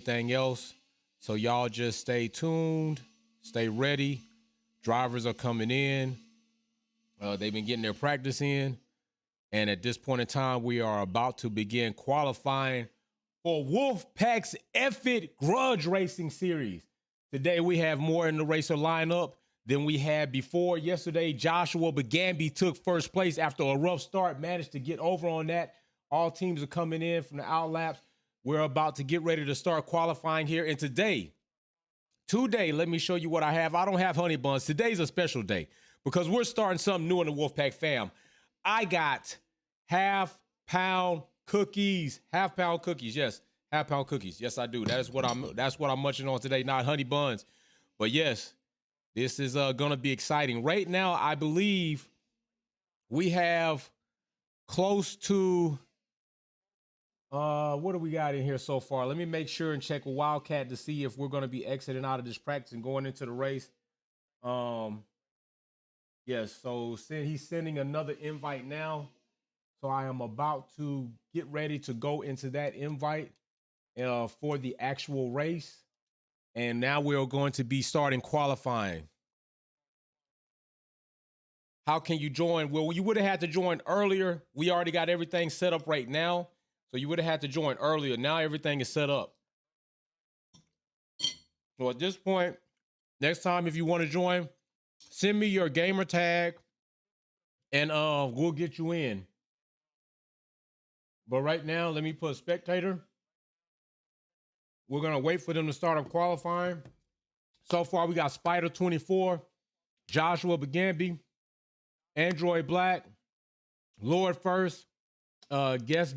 everything else. So y'all just stay tuned, stay ready. Drivers are coming in. They've been getting their practice in. And at this point in time, we are about to begin qualifying for Wolfpack's Effort Grudge Racing Series. Today, we have more in the racer lineup than we had before. Yesterday, Joshua Bugembe took first place after a rough start, managed to get over on that. All teams are coming in from the outlaps. We're about to get ready to start qualifying here. And today, let me show you what I have. I don't have honey buns. Today's a special day because we're starting something new in the Wolfpack fam. I got half-pound cookies. Half-pound cookies, yes. Half-pound cookies. Yes, I do. That's what I'm munching on today, not honey buns. But yes, this is gonna be exciting. Right now, I believe we have close to what do we got in here so far? Let me make sure and check with Wildcat to see if we're gonna be exiting out of this practice and going into the race. Yes, so he's sending another invite now. So I am about to get ready to go into that invite for the actual race. And now we're going to be starting qualifying. How can you join? Well, you would have had to join earlier. We already got everything set up right now. So you would have had to join earlier. Now everything is set up. So at this point, next time if you want to join, send me your gamer tag and we'll get you in. But right now, let me put spectator. We're going to wait for them to start up qualifying. So far, we got Spider 24, Joshua Bugembe, Android Black, Lord First, Guess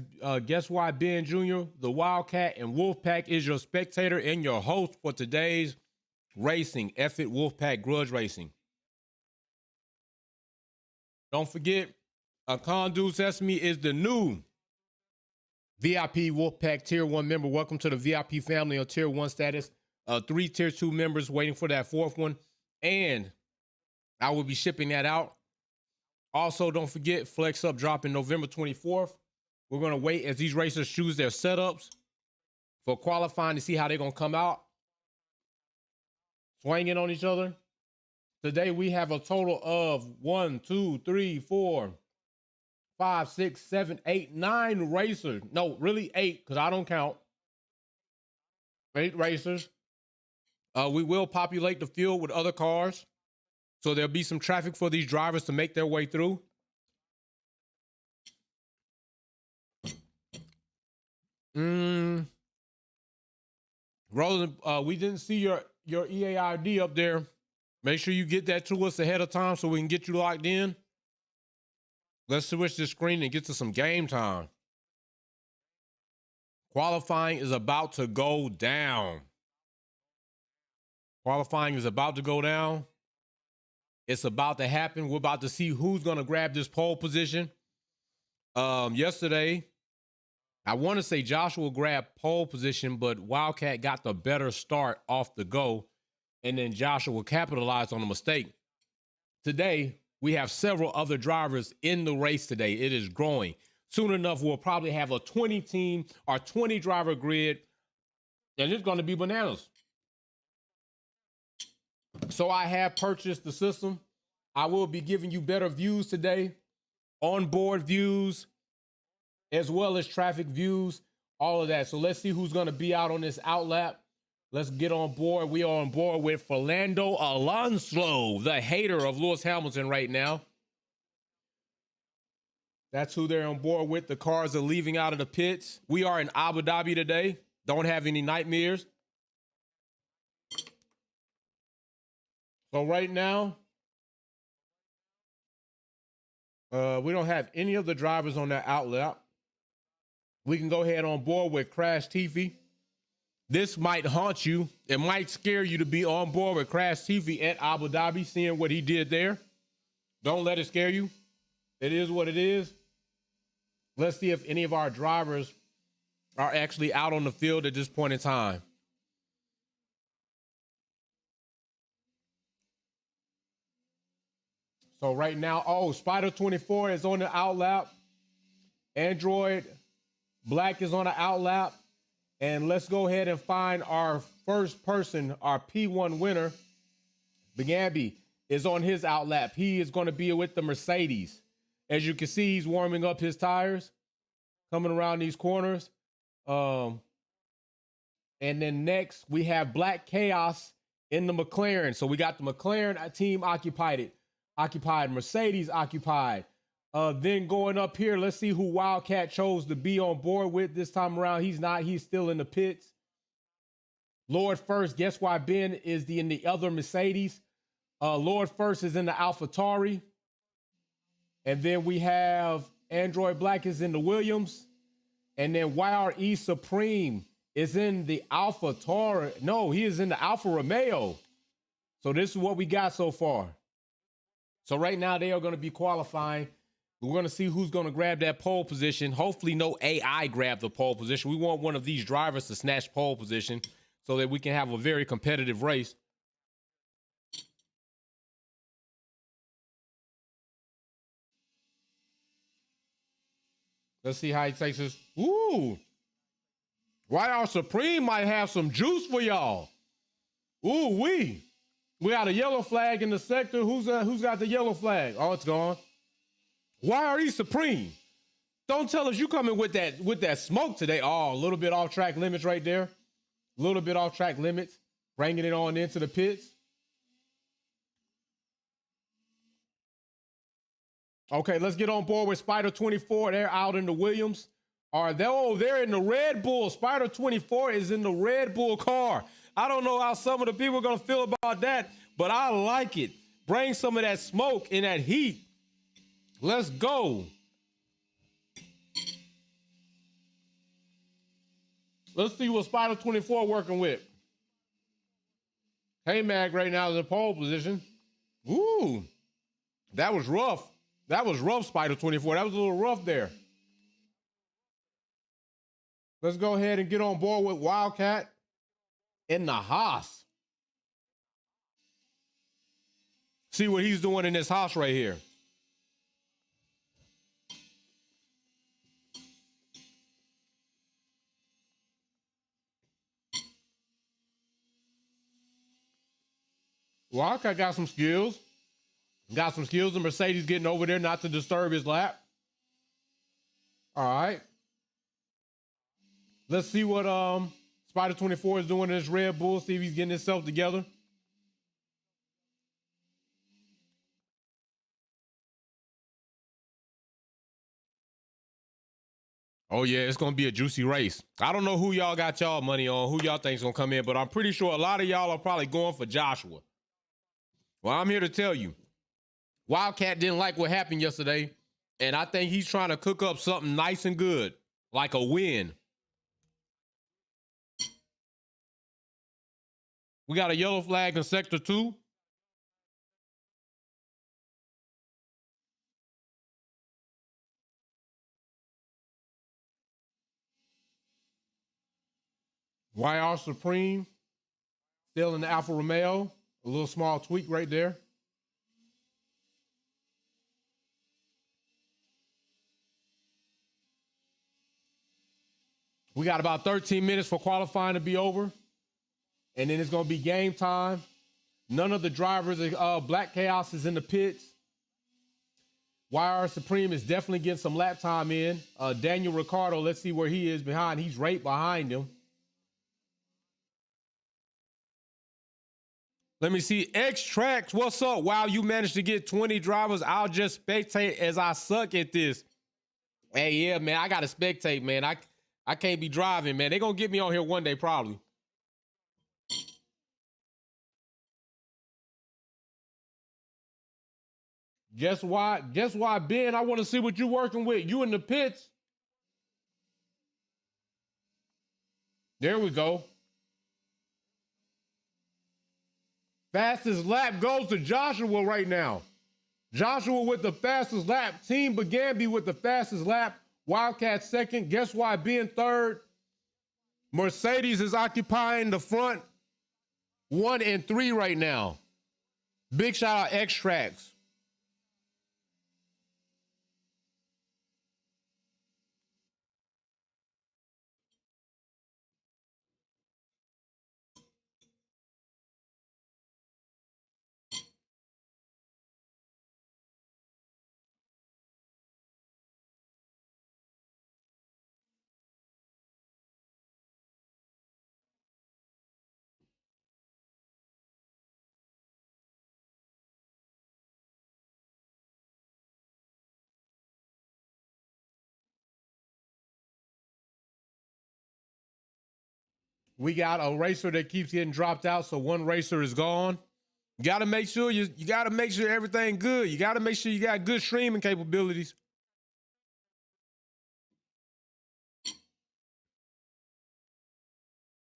Why Ben Jr., the Wildcat, and Wolfpack is your spectator and your host for today's racing, Effort Wolfpack Grudge Racing. Don't forget, Condu Sesame is the new VIP Wolfpack Tier 1 member. Welcome to the VIP family on Tier 1 status. 3 Tier 2 members waiting for that 4th one. And I will be shipping that out. Also, don't forget, Flex Up dropping November 24th. We're going to wait as these racers choose their setups for qualifying to see how they're going to come out. Swinging on each other. Today, we have a total of 1, 2, 3, 4, 5, 6, 7, 8, 9 racers. No, really 8, because I don't count. 8 racers. We will populate the field with other cars. So there'll be some traffic for these drivers to make their way through. Roland, we didn't see your EAID up there. Make sure you get that to us ahead of time so we can get you locked in. Let's switch this screen and get to some game time. Qualifying is about to go down. Qualifying is about to go down. It's about to happen. We're about to see who's going to grab this pole position. Yesterday, I want to say Joshua grabbed pole position, but Wildcat got the better start off the go, and then Joshua capitalized on the mistake. Today, we have several other drivers in the race today. It is growing. Soon enough, we'll probably have a 20-team or 20-driver grid, and it's going to be bananas. So I have purchased the system. I will be giving you better views today, onboard views, as well as traffic views, all of that. So let's see who's going to be out on this outlap. Let's get on board. We are on board with Fernando Alonso, the hater of Lewis Hamilton right now. That's who they're on board with. The cars are leaving out of the pits. We are in Abu Dhabi today. Don't have any nightmares. So right now, we don't have any of the drivers on that outlap. We can go ahead on board with Crash TV. This might haunt you. It might scare you to be on board with Crash TV at Abu Dhabi, seeing what he did there. Don't let it scare you. It is what it is. Let's see if any of our drivers are actually out on the field at this point in time. So right now, Spider 24 is on the outlap. Android Black is on the outlap. And let's go ahead and find our first person, our P1 winner. Bugembe is on his outlap. He is going to be with the Mercedes. As you can see, he's warming up his tires, coming around these corners. And then next, we have Black Chaos in the McLaren. So we got the McLaren team occupied. Mercedes occupied. Then going up here, let's see who Wildcat chose to be on board with this time around. He's not. He's still in the pits. Lord First, guess why Ben is in the other Mercedes? Lord First is in the AlphaTauri. And then we have Android Black is in the Williams. And then YRE Supreme is in the AlphaTauri. No, he is in the Alfa Romeo. So this is what we got so far. So right now they are going to be qualifying. We're going to see who's going to grab that pole position. Hopefully no AI grab the pole position. We want one of these drivers to snatch pole position so that we can have a very competitive race. Let's see how he takes this. Ooh. YR Supreme might have some juice for y'all. Ooh, we got a yellow flag in the sector. Who's got the yellow flag? Oh, it's gone. YRE Supreme. Don't tell us you coming with that smoke today. Oh, a little bit off track limits right there. A little bit off track limits. Bringing it on into the pits. Okay, let's get on board with Spider 24. They're out in the Williams. They're in the Red Bull. Spider 24 is in the Red Bull car. I don't know how some of the people are going to feel about that, but I like it. Bring some of that smoke and that heat. Let's go. Let's see what Spider 24 working with. Hey, Mag right now is in pole position. Ooh, that was rough. That was rough, Spider 24. That was a little rough there. Let's go ahead and get on board with Wildcat in the Haas. See what he's doing in this Haas right here. Wildcat got some skills. Got some skills. The Mercedes getting over there not to disturb his lap. All right. Let's see what Spider 24 is doing in this Red Bull. See if he's getting himself together. Oh, yeah, it's going to be a juicy race. I don't know who y'all got y'all money on, who y'all think's going to come in, but I'm pretty sure a lot of y'all are probably going for Joshua. Well, I'm here to tell you, Wildcat didn't like what happened yesterday, and I think he's trying to cook up something nice and good, like a win. We got a yellow flag in Sector 2. YR Supreme, still in the Alfa Romeo. A little small tweak right there. We got about 13 minutes for qualifying to be over. And then it's going to be game time. None of the drivers, Black Chaos is in the pits. YR Supreme is definitely getting some lap time in. Daniel Ricciardo, let's see where he is behind. He's right behind him. Let me see. X-Tracks, what's up? Wow, you managed to get 20 drivers. I'll just spectate as I suck at this. Hey, yeah, man, I got to spectate, man. I can't be driving, man. They're going to get me on here one day, probably. Guess why, Ben? I want to see what you're working with. You in the pits. There we go. Fastest lap goes to Joshua right now. Joshua with the fastest lap. Team Bugembe with the fastest lap. Wildcat second. Guess why Ben third? Mercedes is occupying the front 1 and 3 right now. Big shout out X-Tracks. We got a racer that keeps getting dropped out, so one racer is gone. You got to make sure you got to make sure everything good. You got to make sure you got good streaming capabilities.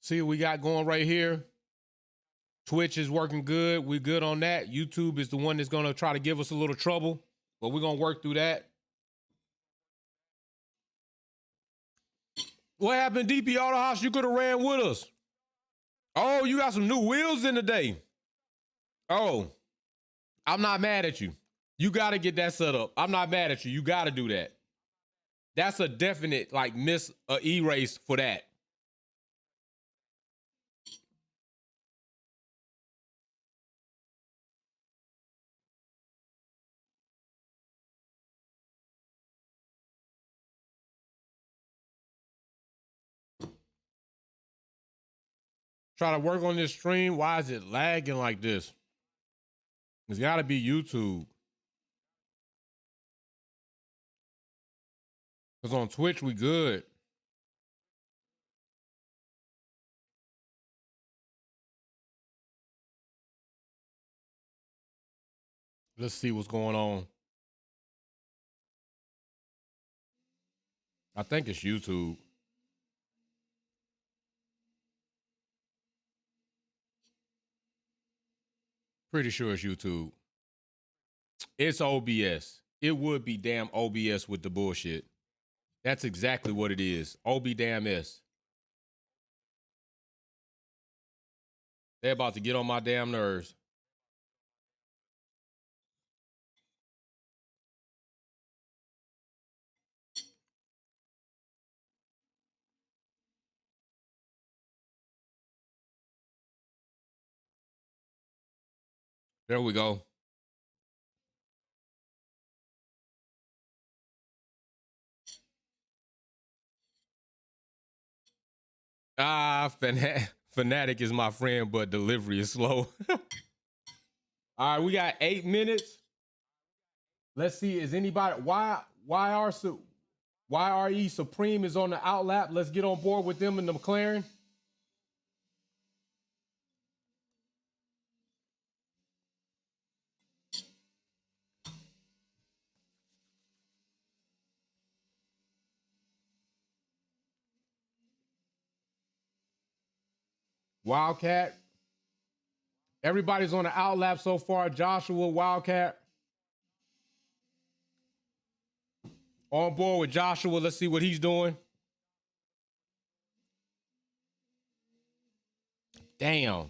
See what we got going right here. Twitch is working good. We're good on that. YouTube is the one that's going to try to give us a little trouble, but we're going to work through that. What happened, DP Auto House? You could have ran with us. Oh, you got some new wheels in today. Oh, I'm not mad at you. You got to get that set up. I'm not mad at you. You got to do that. That's a definite, like, miss erase for that. Try to work on this stream. Why is it lagging like this? It's got to be YouTube. Because on Twitch, we good. Let's see what's going on. I think it's YouTube. Pretty sure it's YouTube. It's OBS. It would be damn OBS with the bullshit. That's exactly what it is. OB damn S. They're about to get on my damn nerves. There we go. Fanatic is my friend, but delivery is slow. All right, we got 8 minutes. Let's see, is anybody, YRE Supreme is on the outlap. Let's get on board with them in the McLaren. Wildcat. Everybody's on the outlap so far. Joshua, Wildcat. On board with Joshua. Let's see what he's doing. Damn.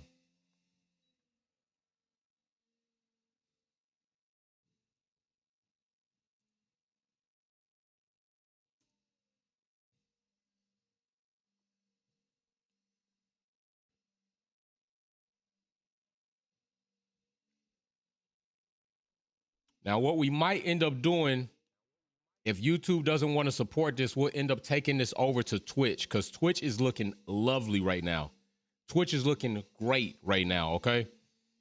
Now, what we might end up doing, if YouTube doesn't want to support this, we'll end up taking this over to Twitch, because Twitch is looking lovely right now. Twitch is looking great right now, okay?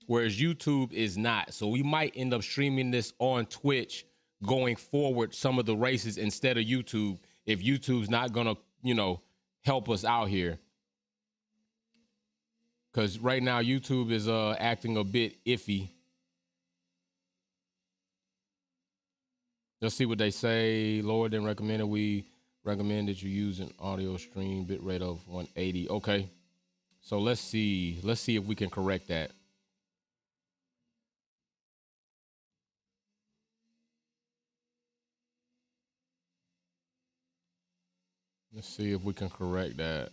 Whereas YouTube is not. So we might end up streaming this on Twitch going forward, some of the races instead of YouTube, if YouTube's not going to, you know, help us out here. Because right now YouTube is acting a bit iffy. Let's see what they say. Lower than recommended. We recommend that you use an audio stream bitrate of 180. Okay. So let's see. Let's see if we can correct that. Let's see if we can correct that.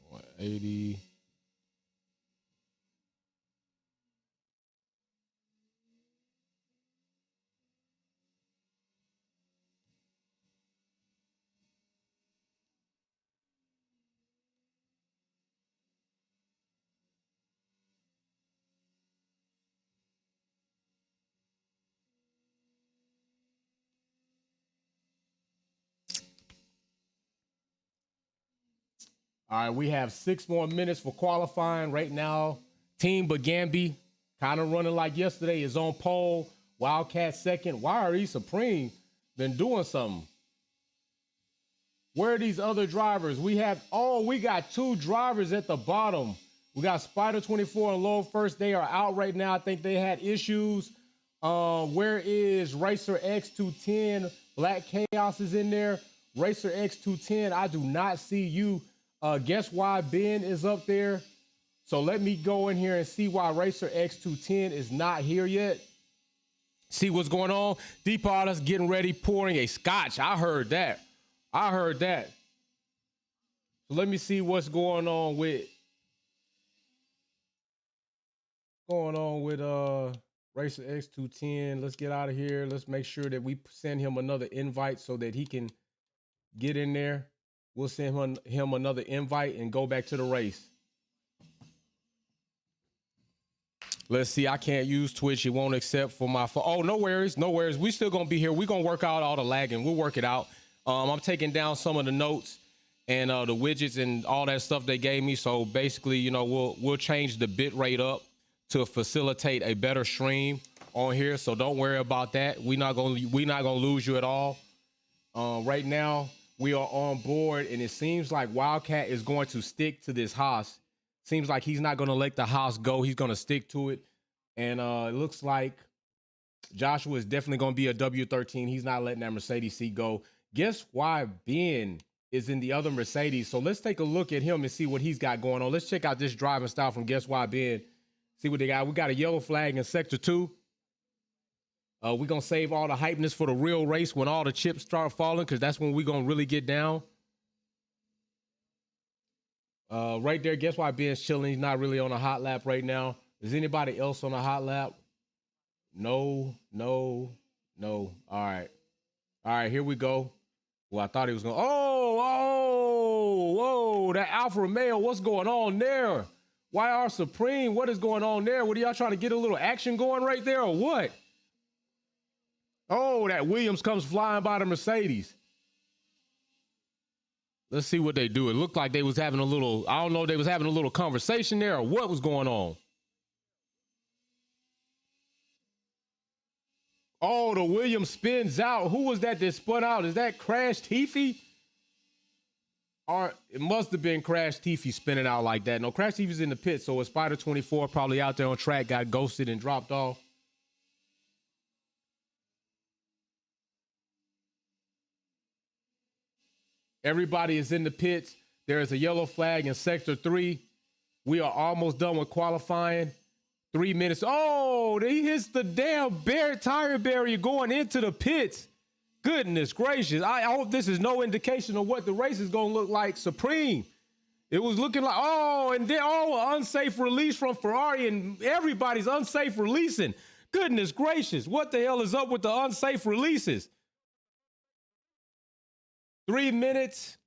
180. All right, we have 6 more minutes for qualifying right now. Team Bugembe, kind of running like yesterday, is on pole. Wildcat second. YRE Supreme been doing something. Where are these other drivers? We got 2 drivers at the bottom. We got Spider 24 and Low First. They are out right now. I think they had issues. Where is Racer X210? Black Chaos is in there. Racer X210, I do not see you. Guess why Ben is up there? So let me go in here and see why Racer X210 is not here yet. See what's going on. Deep Artist getting ready, pouring a scotch. I heard that. So let me see what's going on with Racer X210. Let's get out of here. Let's make sure that we send him another invite so that he can get in there. We'll send him another invite and go back to the race. Let's see. I can't use Twitch. It won't accept for my phone. Oh, no worries. We still going to be here. We're going to work out all the lagging. We'll work it out. I'm taking down some of the notes and the widgets and all that stuff they gave me. So basically, you know, we'll change the bit rate up to facilitate a better stream on here. So don't worry about that. We're not gonna lose you at all. Right now we are on board, and it seems like Wildcat is going to stick to this Haas. Seems like he's not going to let the Haas go. He's going to stick to it. And it looks like Joshua is definitely going to be a W13. He's not letting that Mercedes seat go. Guess why Ben is in the other Mercedes? So let's take a look at him and see what he's got going on. Let's check out this driving style from Guess Why Ben. See what they got. We got a yellow flag in Sector 2. We're going to save all the hypeness for the real race when all the chips start falling, because that's when we're going to really get down. Right there, Guess Why Ben's chilling. He's not really on a hot lap right now. Is anybody else on a hot lap? No. All right, here we go. Well, I thought he was going, whoa, that Alfa Romeo, what's going on there? YR Supreme, what is going on there? What are y'all trying to get a little action going right there or what? Oh, that Williams comes flying by the Mercedes. Let's see what they do. It looked like they was having a little, I don't know if they was having a little conversation there or what was going on. Oh, the Williams spins out. Who was that spun out? Is that Crash Tiffy? Or it must have been Crash Tiffy spinning out like that. No, Crash Tiffy's in the pit, so it's Spider 24 probably out there on track, got ghosted and dropped off. Everybody is in the pits. There is a yellow flag in Sector 3. We are almost done with qualifying. 3 minutes. Oh, he hits the damn tire barrier going into the pits. Goodness gracious. I hope this is no indication of what the race is going to look like. Supreme. It was looking like, and then, unsafe release from Ferrari, and everybody's unsafe releasing. Goodness gracious. What the hell is up with the unsafe releases? 3 minutes.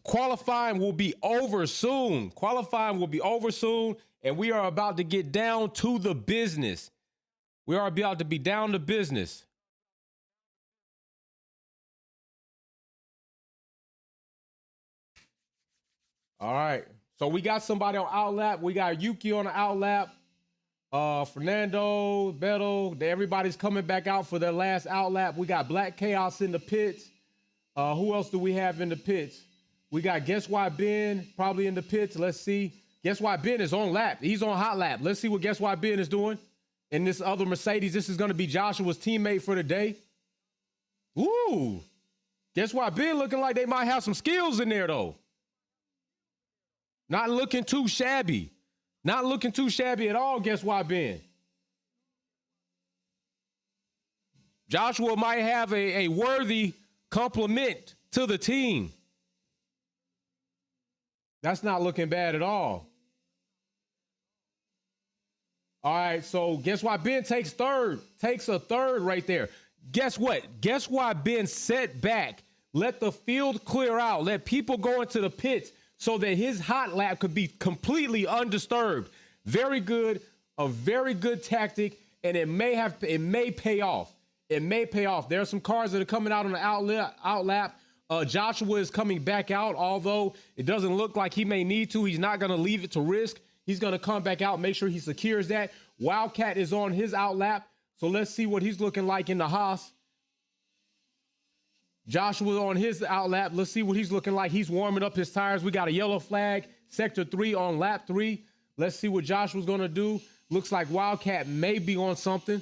Qualifying will be over soon. And we are about to get down to the business. We are about to be down to business. All right. So we got somebody on outlap. We got Yuki on the outlap. Fernando, Beto, everybody's coming back out for their last outlap. We got Black Chaos in the pits. Who else do we have in the pits? We got Guess Why Ben probably in the pits. Let's see. Guess Why Ben is on lap. He's on hot lap. Let's see what Guess Why Ben is doing. In this other Mercedes, this is going to be Joshua's teammate for the day. Ooh. Guess Why Ben looking like they might have some skills in there, though. Not looking too shabby. Not looking too shabby at all, Guess Why Ben. Joshua might have a worthy compliment to the team. That's not looking bad at all. All right, so Guess Why Ben takes third. Takes a third right there. Guess what? Guess Why Ben set back. Let the field clear out. Let people go into the pits so that his hot lap could be completely undisturbed. Very good. A very good tactic, and it may pay off. It may pay off. There are some cars that are coming out on the outlap. Joshua is coming back out, although it doesn't look like he may need to. He's not going to leave it to risk. He's going to come back out, make sure he secures that. Wildcat is on his outlap, so let's see what he's looking like in the Haas. Joshua on his out lap. Let's see what he's looking like. He's warming up his tires. We got a yellow flag, sector 3 on lap 3. Let's see what Joshua's going to do. Looks like Wildcat may be on something.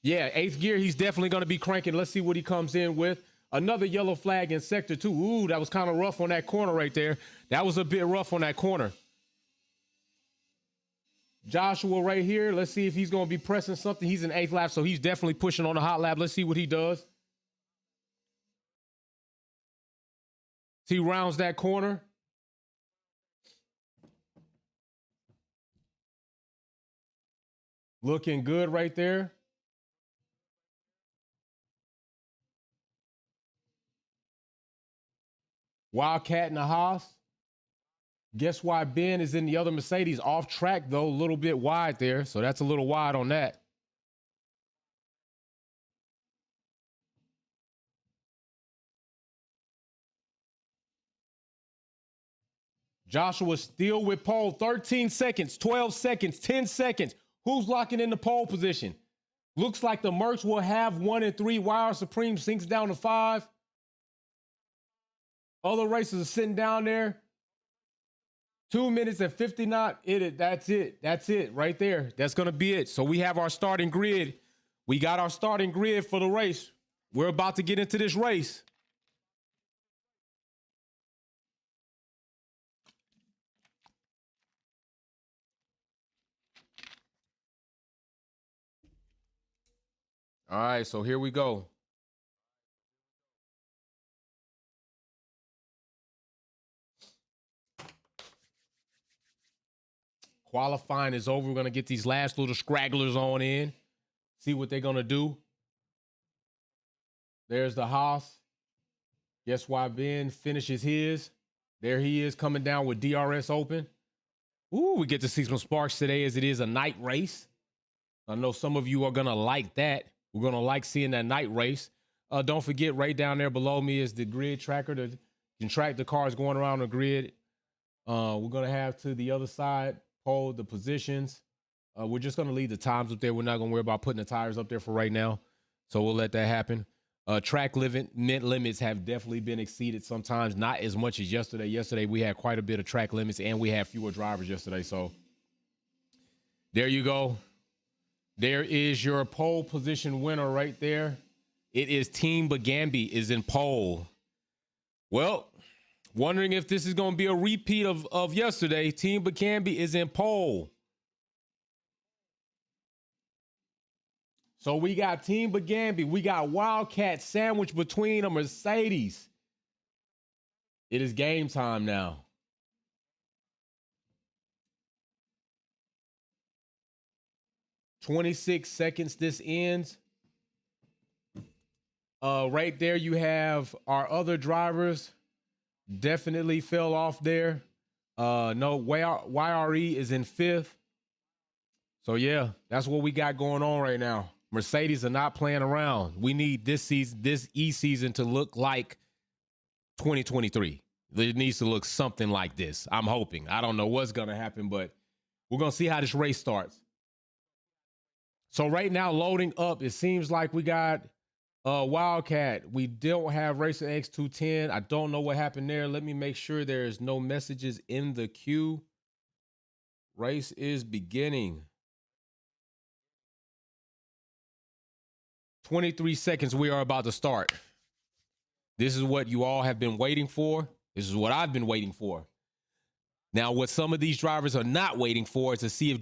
Yeah, 8th gear, he's definitely going to be cranking. Let's see what he comes in with. Another yellow flag in sector 2. Ooh, that was kind of rough on that corner right there. That was a bit rough on that corner. Joshua right here. Let's see if he's going to be pressing something. He's in 8th lap, so he's definitely pushing on the hot lap. Let's see what he does. He rounds that corner. Looking good right there. Wildcat in the Haas. Guess why Ben is in the other Mercedes? Off track, though, a little bit wide there. So that's a little wide on that. Joshua still with pole. 13 seconds, 12 seconds, 10 seconds. Who's locking in the pole position? Looks like the Mercs will have 1 and 3. Wire Supreme sinks down to 5. Other racers are sitting down there. 2 minutes and 59. That's it. That's it right there. That's going to be it. So we have our starting grid. We got our starting grid for the race. We're about to get into this race. All right, so here we go. Qualifying is over. We're going to get these last little scragglers on in. See what they're going to do. There's the Haas. Guess why Ben finishes his. There he is coming down with DRS open. Ooh, we get to see some sparks today as it is a night race. I know some of you are going to like that. We're going to like seeing that night race. Don't forget, right down there below me is the grid tracker to can track the cars going around the grid. We're going to have to the other side, hold the positions. We're just going to leave the times up there. We're not going to worry about putting the tires up there for right now. So we'll let that happen. Track limits have definitely been exceeded sometimes, not as much as yesterday. Yesterday, we had quite a bit of track limits, and we had fewer drivers yesterday. So there you go. There is your pole position winner right there. It is Team Bugembe is in pole. Well, wondering if this is going to be a repeat of yesterday. Team Bugembe is in pole. So we got Team Bugembe. We got Wildcat sandwiched between a Mercedes. It is game time now. "26 seconds this ends. Right there you have our other drivers. Definitely fell off there. No, YRE is in 5th. So yeah, that's what we got going on right now. Mercedes are not playing around. We need this season, this season to look like 2023. It needs to look something like this. I'm hoping. I don't know what's going to happen, but we're going to see how this race starts. So right now, loading up, it seems like we got Wildcat. We don't have Racer X210. I don't know what happened there. Let me make sure there's no messages in the queue. Race is beginning. 23 seconds, we are about to start. This is what you all have been waiting for. This is what I've been waiting for. Now, what some of these drivers are not waiting for is to see if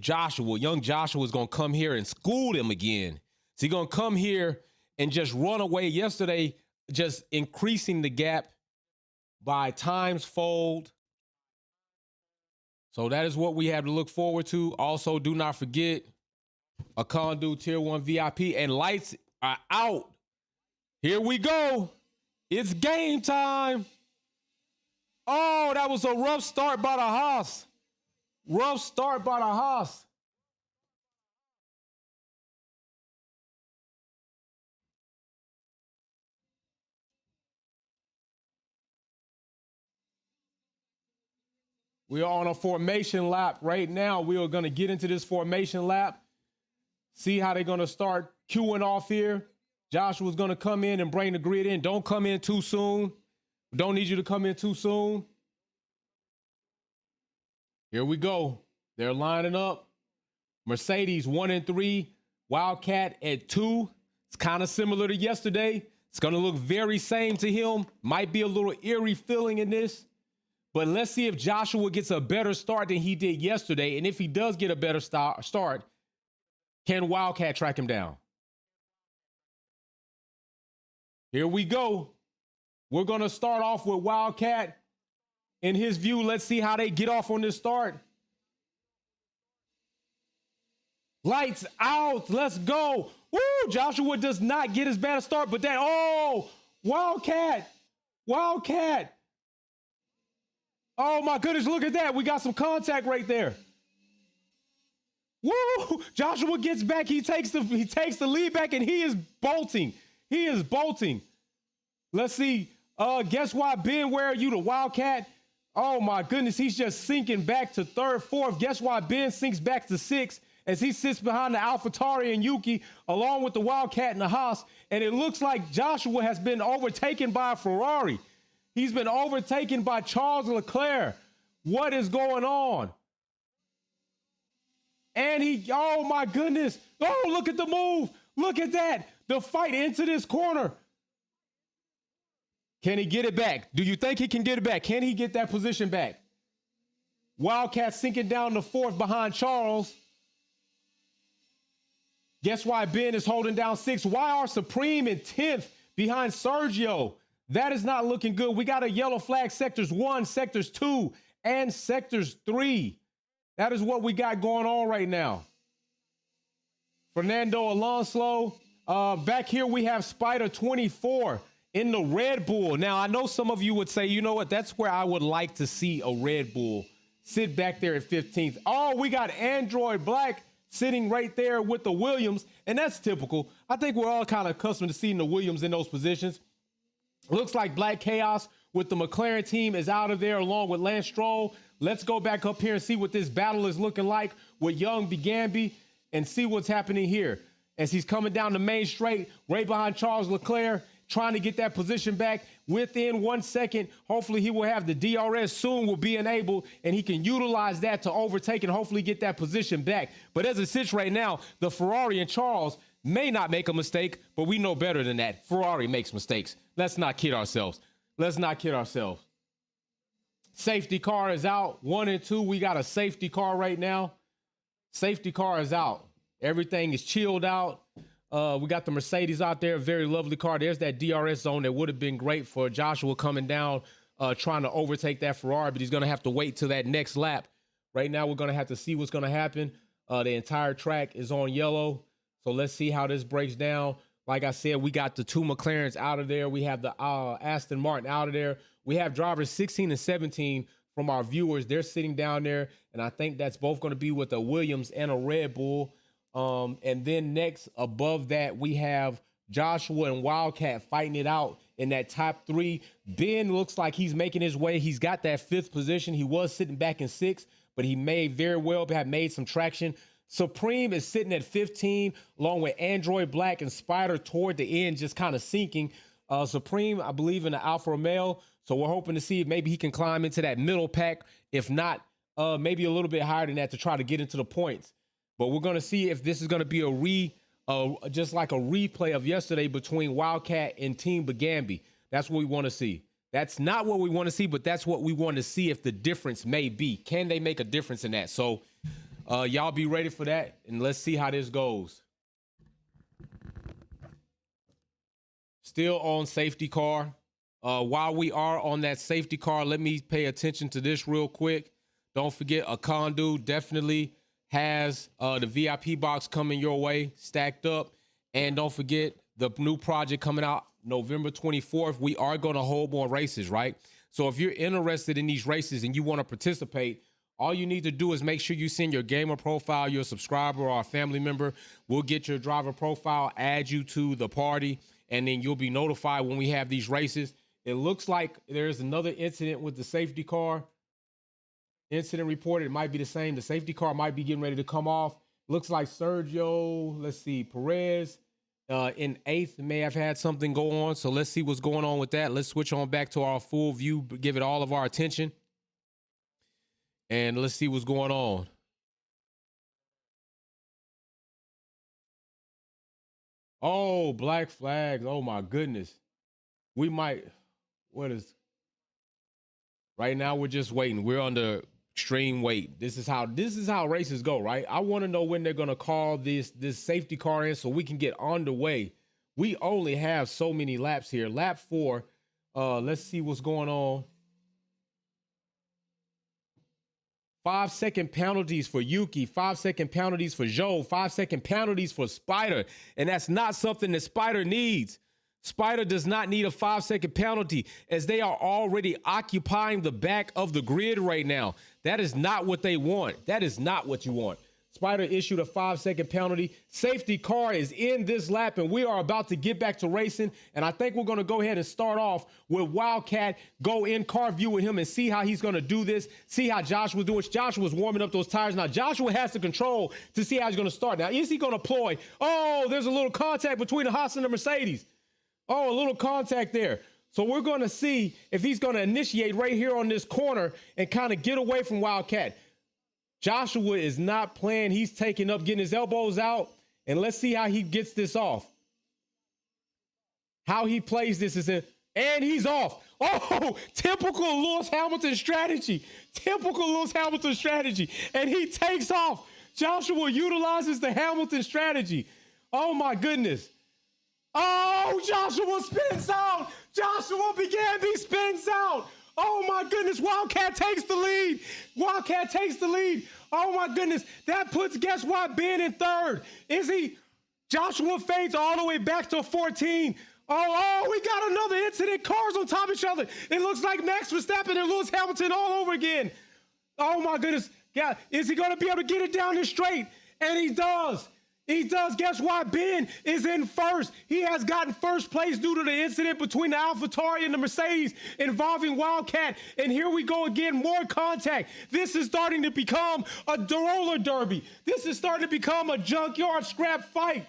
young Joshua is going to come here and school them again. Is he going to come here and just run away? Yesterday, just increasing the gap by times fold. So that is what we have to look forward to. Also, do not forget a Condu Tier 1 VIP and lights are out. Here we go. It's game time. Oh, that was a rough start by the Haas. Rough start by the Haas. We are on a formation lap right now. We are going to get into this formation lap. See how they're going to start queuing off here. Joshua's going to come in and bring the grid in. Don't come in too soon. Don't need you to come in too soon. Here we go. They're lining up. Mercedes 1 and 3. Wildcat at 2. It's kind of similar to yesterday. It's going to look very same to him. Might be a little eerie feeling in this. But let's see if Joshua gets a better start than he did yesterday. And if he does get a better start, can Wildcat track him down? Here we go. We're going to start off with Wildcat. In his view, let's see how they get off on this start. Lights out. Let's go. Woo! Joshua does not get as bad a start, but that, oh, Wildcat. Wildcat. Oh, my goodness, look at that. We got some contact right there. Woo! Joshua gets back. He takes the lead back, and he is bolting. He is bolting. Let's see. Guess why, Ben? Where are you, the Wildcat? Oh, my goodness. He's just sinking back to third, fourth. Guess why Ben sinks back to sixth as he sits behind the AlphaTauri and Yuki, along with the Wildcat and the Haas. And it looks like Joshua has been overtaken by a Ferrari. He's been overtaken by Charles Leclerc. What is going on? And oh my goodness. Oh, look at the move. Look at that. The fight into this corner. Can he get it back? Do you think he can get it back? Can he get that position back? Wildcat sinking down to fourth behind Charles. Guess why Ben is holding down sixth? Why are Supreme in 10th behind Sergio? That is not looking good. We got a yellow flag, sectors 1, sectors 2, and sectors 3. That is what we got going on right now. Fernando Alonso. Back here we have Spider 24 in the Red Bull. Now, I know some of you would say, you know what? That's where I would like to see a Red Bull sit back there at 15th. Oh, we got Android Black sitting right there with the Williams, and that's typical. I think we're all kind of accustomed to seeing the Williams in those positions. Looks like Black Chaos with the McLaren team is out of there along with Lance Stroll. Let's go back up here and see what this battle is looking like with Young Bugembe and see what's happening here. As he's coming down the main straight, right behind Charles Leclerc, trying to get that position back within 1 second. Hopefully he will have the DRS soon, will be enabled, and he can utilize that to overtake and hopefully get that position back. But as it sits right now, the Ferrari and Charles may not make a mistake, but we know better than that. Ferrari makes mistakes. Let's not kid ourselves. Let's not kid ourselves. Safety car is out. 1 and 2, we got a safety car right now. Safety car is out. Everything is chilled out. We got the Mercedes out there, very lovely car. There's that DRS zone that would have been great for Joshua coming down, trying to overtake that Ferrari, but he's going to have to wait till that next lap. Right now, we're going to have to see what's going to happen. The entire track is on yellow, so let's see how this breaks down. Like I said, we got the 2 McLarens out of there. We have the Aston Martin out of there. We have drivers 16 and 17 from our viewers. They're sitting down there, and I think that's both going to be with a Williams and a Red Bull. And then next above that, we have Joshua and Wildcat fighting it out in that top 3. Ben looks like he's making his way. He's got that 5th position. He was sitting back in 6th, but he may very well have made some traction. Supreme is sitting at 15, along with Android Black and Spider toward the end, just kind of sinking. Supreme, I believe, in the Alfa Romeo. So we're hoping to see if maybe he can climb into that middle pack. If not, maybe a little bit higher than that to try to get into the points. But we're going to see if this is going to be just like a replay of yesterday between Wildcat and Team Bugembe. That's what we want to see. That's not what we want to see, but that's what we want to see if the difference may be. Can they make a difference in that? So y'all be ready for that, and let's see how this goes. Still on safety car. While we are on that safety car, let me pay attention to this real quick. Don't forget, Akondu definitely has the VIP box coming your way, stacked up. And don't forget the new project coming out November 24th. We are going to hold more races, right? So if you're interested in these races and you want to participate, all you need to do is make sure you send your gamer profile, your subscriber or a family member. We'll get your driver profile, add you to the party, and then you'll be notified when we have these races. It looks like there's another incident with the safety car. Incident reported. It might be the same. The safety car might be getting ready to come off. Looks like Sergio, let's see, Perez in 8th may have had something go on. So let's see what's going on with that. Let's switch on back to our full view, give it all of our attention. And let's see what's going on. Oh, black flags. Oh my goodness. We might, what is, right now we're just waiting. We're under extreme wait. This is how races go, right? I want to know when they're gonna call this safety car in so we can get underway. We only have so many laps here. Lap 4. Let's see what's going on. 5-second penalties for Yuki, 5-second penalties for Joe, 5-second penalties for Spider. And that's not something that Spider needs. Spider does not need a 5-second penalty as they are already occupying the back of the grid right now. That is not what they want. That is not what you want. Spider issued a 5-second penalty. Safety car is in this lap, and we are about to get back to racing. And I think we're going to go ahead and start off with Wildcat, go in car view with him and see how he's going to do this, see how Joshua's doing. Joshua's warming up those tires. Now, Joshua has the control to see how he's going to start. Now, is he going to ploy? Oh, there's a little contact between the Haas and the Mercedes. Oh, a little contact there. So we're going to see if he's going to initiate right here on this corner and kind of get away from Wildcat. Joshua is not playing. He's taking up, getting his elbows out, and let's see how he gets this off. How he plays this is in, and he's off. Oh, typical Lewis Hamilton strategy. Typical Lewis Hamilton strategy. And he takes off. Joshua utilizes the Hamilton strategy. Oh, my goodness. Oh, Joshua spins out. Joshua Bugembe spins out. Oh, my goodness. Wildcat takes the lead. Wildcat takes the lead. Oh, my goodness. That puts, guess what, Ben in 3rd. Is he? Joshua fades all the way back to 14. Oh, we got another incident. Cars on top of each other. It looks like Max Verstappen and Lewis Hamilton all over again. Oh, my goodness. Yeah, is he going to be able to get it down this straight? And he does. He does. Guess what? Ben is in 1st. He has gotten 1st place due to the incident between the AlphaTauri and the Mercedes involving Wildcat. And here we go again, more contact. This is starting to become a roller derby. This is starting to become a junkyard scrap fight.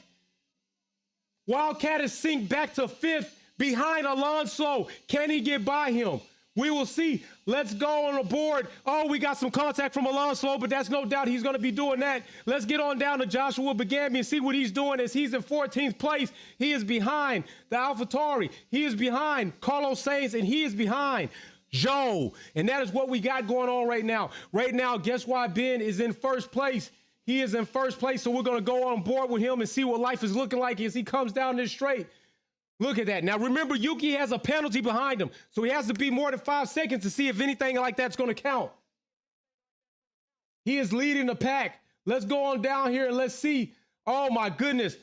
Wildcat is synced back to 5th behind Alonso. Can he get by him? We will see. Let's go on the board. Oh, we got some contact from Alonso, but that's no doubt he's going to be doing that. Let's get on down to Joshua Bugembe and see what he's doing as he's in 14th place. He is behind the AlphaTauri. He is behind Carlos Sainz, and he is behind Joe. And that is what we got going on right now. Right now, guess why Ben is in 1st place? He is in 1st place, so we're going to go on board with him and see what life is looking like as he comes down this straight. Look at that. Now, remember, Yuki has a penalty behind him, so he has to be more than 5 seconds to see if anything like that's going to count. He is leading the pack. Let's go on down here and let's see. Oh, my goodness.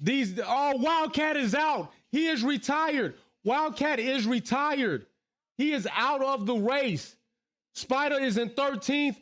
Wildcat is out. He is retired. Wildcat is retired. He is out of the race. Spider is in 13th.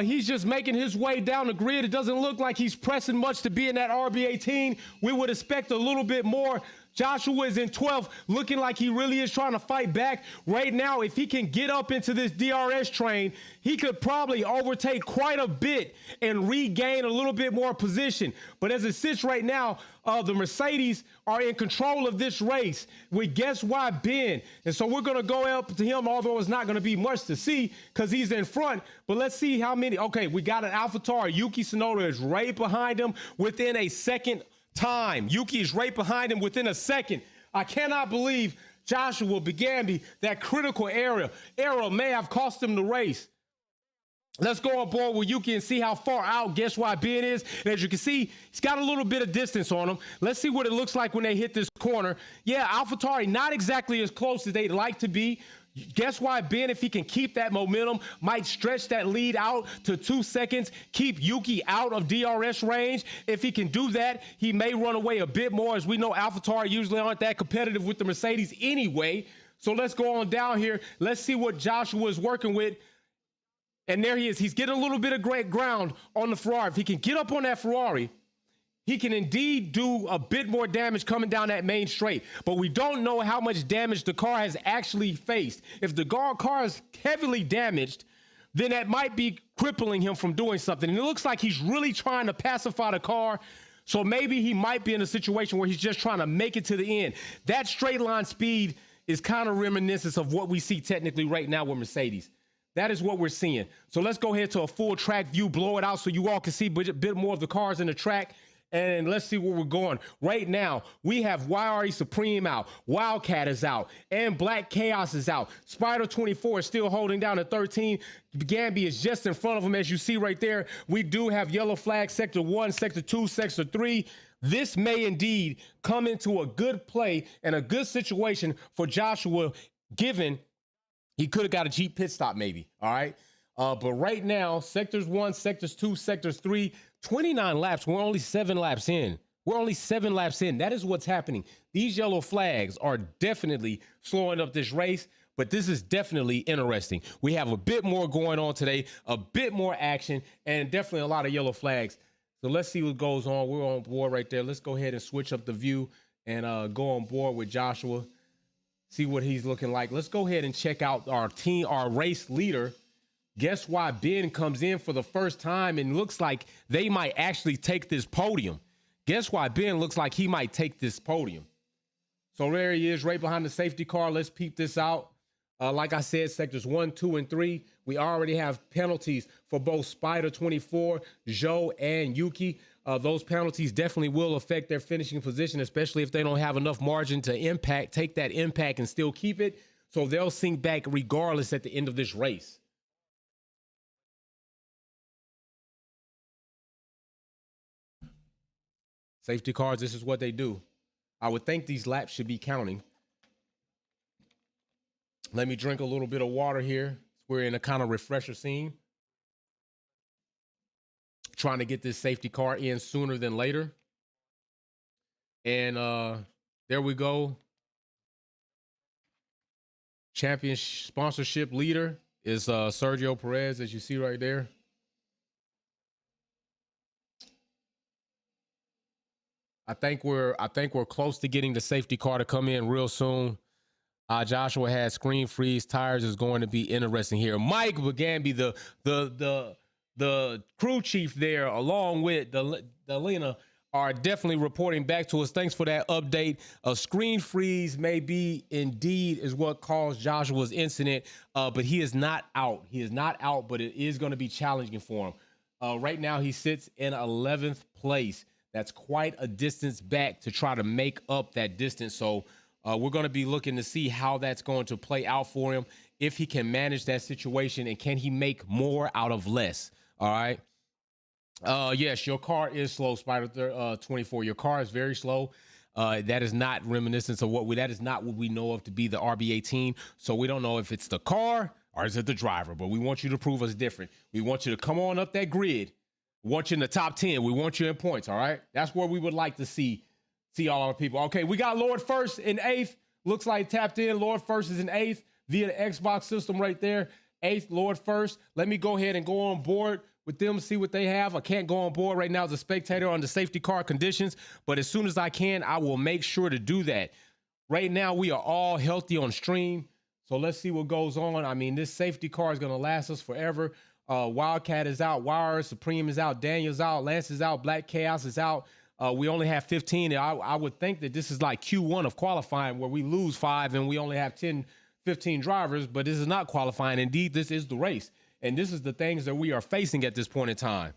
He's just making his way down the grid. It doesn't look like he's pressing much to be in that RB18. We would expect a little bit more. Joshua is in 12th, looking like he really is trying to fight back. Right now, if he can get up into this DRS train, he could probably overtake quite a bit and regain a little bit more position. But as it sits right now, the Mercedes are in control of this race with guess why, Ben. And so we're going to go up to him, although it's not going to be much to see because he's in front. But let's see how many. Okay, we got an AlphaTauri. Yuki Tsunoda is right behind him within a second time. Yuki is right behind him within a second. I cannot believe Joshua Bugembe, that critical error may have cost him the race. Let's go on board with Yuki and see how far out guess why Ben is. And as you can see, he's got a little bit of distance on him. Let's see what it looks like when they hit this corner. Yeah, AlphaTauri not exactly as close as they'd like to be. Guess why Ben, if he can keep that momentum, might stretch that lead out to 2 seconds, keep Yuki out of DRS range. If he can do that, he may run away a bit more. As we know, AlphaTauri usually aren't that competitive with the Mercedes anyway. So let's go on down here. Let's see what Joshua is working with. And there he is. He's getting a little bit of great ground on the Ferrari. If he can get up on that Ferrari, he can indeed do a bit more damage coming down that main straight. But we don't know how much damage the car has actually faced. If the car is heavily damaged, then that might be crippling him from doing something. And it looks like he's really trying to pacify the car. So maybe he might be in a situation where he's just trying to make it to the end. That straight line speed is kind of reminiscent of what we see technically right now with Mercedes. That is what we're seeing. So let's go ahead to a full track view, blow it out so you all can see a bit more of the cars in the track. And let's see where we're going. Right now, we have YRE Supreme out, Wildcat is out, and Black Chaos is out. Spider 24 is still holding down at 13. Bugembe is just in front of him, as you see right there. We do have yellow flag, Sector 1, Sector 2, Sector 3. This may indeed come into a good play and a good situation for Joshua, given he could have got a Jeep pit stop maybe, all right? But right now, Sectors 1, Sectors 2, Sectors 3, 29 laps. We're only 7 laps in. We're only 7 laps in. That is what's happening. These yellow flags are definitely slowing up this race, but this is definitely interesting. We have a bit more going on today, a bit more action, and definitely a lot of yellow flags. So let's see what goes on. We're on board right there. Let's go ahead and switch up the view and go on board with Joshua, see what he's looking like. Let's go ahead and check out our team, our race leader. Guess why Ben comes in for the first time and looks like they might actually take this podium. Guess why Ben looks like he might take this podium. So there he is right behind the safety car. Let's peep this out. Like I said, sectors 1, 2, and 3, we already have penalties for both Spider 24, Joe, and Yuki. Those penalties definitely will affect their finishing position, especially if they don't have enough margin to take that impact and still keep it. So they'll sink back regardless at the end of this race. Safety cars, this is what they do. I would think these laps should be counting. Let me drink a little bit of water here. We're in a kind of refresher scene. Trying to get this safety car in sooner than later. And there we go. Champion sponsorship leader is Sergio Perez, as you see right there. I think we're close to getting the safety car to come in real soon. Joshua has screen freeze. Tires is going to be interesting here. Mike Bugembe, the crew chief there, along with the Lena, are definitely reporting back to us. Thanks for that update. A screen freeze may be indeed is what caused Joshua's incident, but he is not out. He is not out, but it is going to be challenging for him. Right now, he sits in 11th place. That's quite a distance back to try to make up that distance. So we're going to be looking to see how that's going to play out for him, if he can manage that situation, and can he make more out of less. All right. Yes, your car is slow, Spider 24. Your car is very slow. That is not reminiscent of that is not what we know of to be the RB18. So we don't know if it's the car or is it the driver, but we want you to prove us different. We want you to come on up that grid. We want you in the top 10. We want you in points. All right. That's where we would like to see all our people. Okay. We got Lord First in 8th. Looks like tapped in. Lord First is in 8th via the Xbox system right there. 8th, Lord First. Let me go ahead and go on board with them, see what they have. I can't go on board right now as a spectator on the safety car conditions, but as soon as I can, I will make sure to do that. Right now, we are all healthy on stream, so let's see what goes on. I mean, this safety car is going to last us forever. Wildcat is out. Wire Supreme is out. Daniel's out. Lance is out. Black Chaos is out. We only have 15. I would think that this is like Q1 of qualifying, where we lose 5 and we only have 10, 15 drivers, but this is not qualifying. Indeed, this is the race. And this is the things that we are facing at this point in time.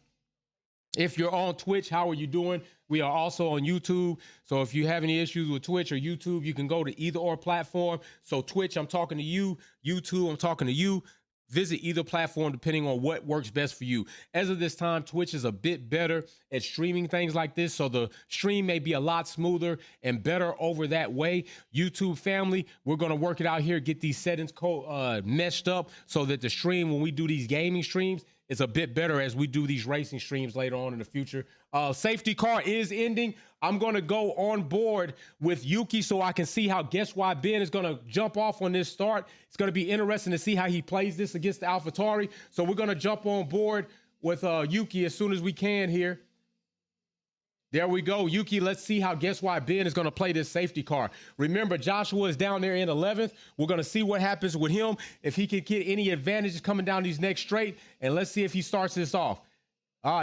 If you're on Twitch, how are you doing? We are also on YouTube. So if you have any issues with Twitch or YouTube, you can go to either or platform. So Twitch, I'm talking to you. YouTube, I'm talking to you. Visit either platform depending on what works best for you. As of this time, Twitch is a bit better at streaming things like this, so the stream may be a lot smoother and better over that way. YouTube family, we're going to work it out here, get these settings meshed up so that the stream, when we do these gaming streams, is a bit better as we do these racing streams later on in the future. Safety car is ending. I'm going to go on board with Yuki so I can see how Guess Why Ben is going to jump off on this start. It's going to be interesting to see how he plays this against the AlphaTauri. So we're going to jump on board with Yuki as soon as we can here. There we go. Yuki, let's see how Guess Why Ben is going to play this safety car. Remember, Joshua is down there in 11th. We're going to see what happens with him, if he can get any advantages coming down these next straight. And let's see if he starts this off.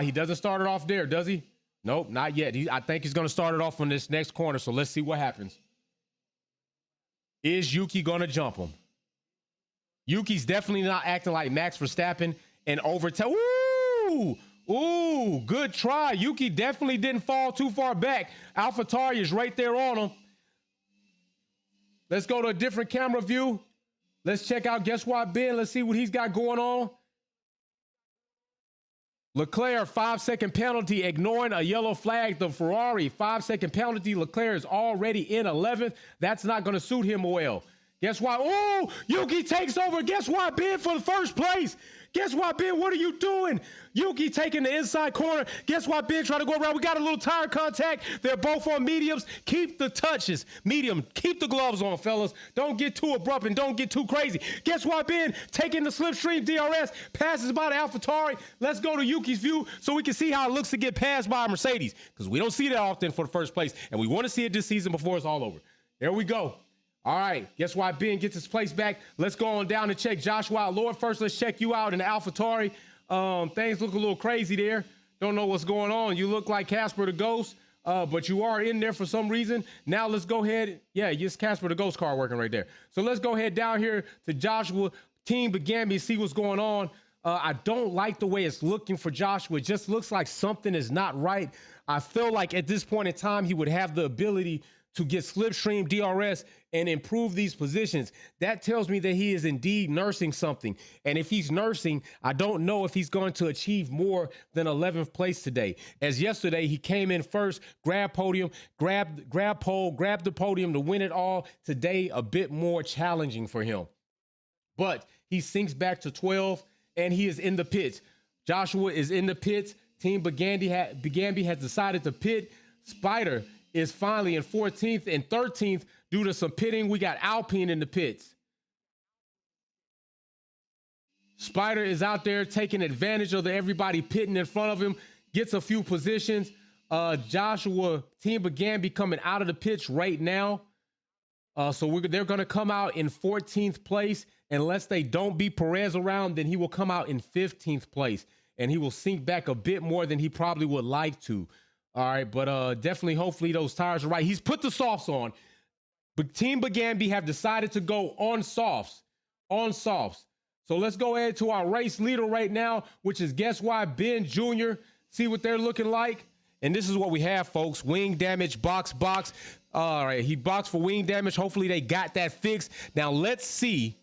He doesn't start it off there, does he? Nope, not yet. I think he's going to start it off on this next corner, so let's see what happens. Is Yuki going to jump him? Yuki's definitely not acting like Max Verstappen and overtake. Ooh, ooh, good try. Yuki definitely didn't fall too far back. AlphaTauri is right there on him. Let's go to a different camera view. Let's check out Guess What Ben. Let's see what he's got going on. Leclerc, 5-second penalty, ignoring a yellow flag. The Ferrari, 5-second penalty. Leclerc is already in 11th. That's not going to suit him well. Guess what? Oh, Yuki takes over. Guess what, Ben, for the first place? Guess what, Ben? What are you doing? Yuki taking the inside corner. Guess what, Ben? Trying to go around. We got a little tire contact. They're both on mediums. Keep the touches. Medium. Keep the gloves on, fellas. Don't get too abrupt and don't get too crazy. Guess what, Ben? Taking the slipstream DRS. Passes by the AlphaTauri. Let's go to Yuki's view so we can see how it looks to get passed by a Mercedes, because we don't see that often for the first place, and we want to see it this season before it's all over. There we go. All right, guess why Ben gets his place back. Let's go on down and check Joshua out. Lord, first, let's check you out in the AlphaTauri. Things look a little crazy there. Don't know what's going on. You look like Casper the Ghost, but you are in there for some reason. Now let's go ahead. Yeah, it's Casper the Ghost car working right there. So let's go ahead down here to Joshua, Team Bugembe, see what's going on. I don't like the way it's looking for Joshua. It just looks like something is not right. I feel like at this point in time, he would have the ability to get slipstream DRS and improve these positions. That tells me that he is indeed nursing something. And if he's nursing, I don't know if he's going to achieve more than 11th place today. As yesterday, he came in first, grabbed podium, grabbed pole, grabbed the podium to win it all. Today, a bit more challenging for him. But he sinks back to 12, and he is in the pits. Joshua is in the pits. Team Bugembe has decided to pit. Spider is finally in 14th and 13th due to some pitting. We got Alpine in the pits. Spider is out there taking advantage of everybody pitting in front of him, gets a few positions. Joshua, Team Bugembe coming out of the pits right now. So they're going to come out in 14th place. Unless they don't beat Perez around, then he will come out in 15th place. And he will sink back a bit more than he probably would like to. All right, but definitely, hopefully, those tires are right. He's put the softs on. But Team Bugembe have decided to go on softs. On softs. So let's go ahead to our race leader right now, which is Guess Why Ben Jr. See what they're looking like. And this is what we have, folks. Wing damage, box. All right, he boxed for wing damage. Hopefully, they got that fixed. Now, let's see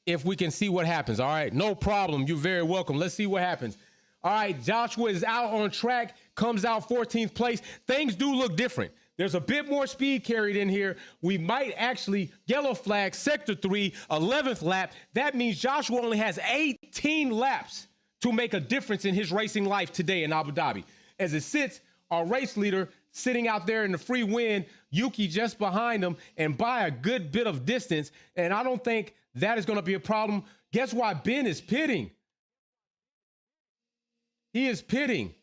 if we can see what happens. All right, no problem. You're very welcome. Let's see what happens. All right, Joshua is out on track, comes out 14th place. Things do look different. There's a bit more speed carried in here. We might actually, yellow flag, sector 3, 11th lap. That means Joshua only has 18 laps to make a difference in his racing life today in Abu Dhabi. As it sits, our race leader sitting out there in the free wind, Yuki just behind him and by a good bit of distance. And I don't think that is going to be a problem. Guess why Ben is pitting? He is pitting.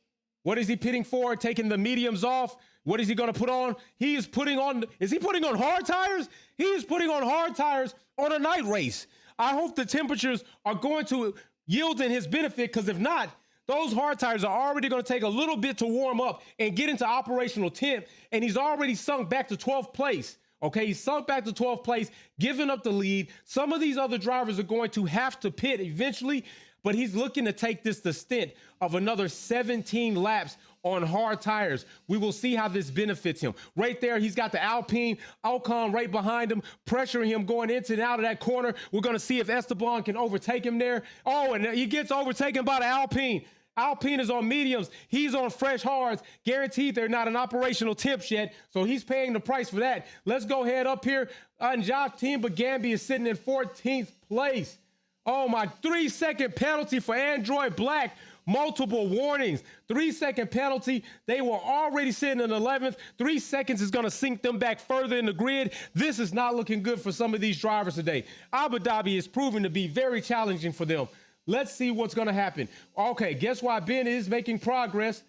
What is he pitting for? Taking the mediums off. What is he going to put on? He is putting on, is he putting on hard tires? He is putting on hard tires on a night race. I hope the temperatures are going to yield in his benefit, because if not, those hard tires are already going to take a little bit to warm up and get into operational temp, and he's already sunk back to 12th place. Okay, he's sunk back to 12th place, giving up the lead. Some of these other drivers are going to have to pit eventually, but he's looking to take this the stint of another 17 laps on hard tires. We will see how this benefits him. Right there, he's got the Alpine, Ocon right behind him, pressuring him going into and out of that corner. We're going to see if Esteban can overtake him there. Oh, and he gets overtaken by the Alpine. Alpine is on mediums. He's on fresh hards. Guaranteed they're not in operational tips yet, so he's paying the price for that. Let's go ahead up here. And Team Bugembe is sitting in 14th place. Oh, my 3-second penalty for Android Black. Multiple warnings. 3-second penalty. They were already sitting in 11th. 3 seconds is going to sink them back further in the grid. This is not looking good for some of these drivers today. Abu Dhabi is proving to be very challenging for them. Let's see what's going to happen. Okay, guess why Ben is making progress.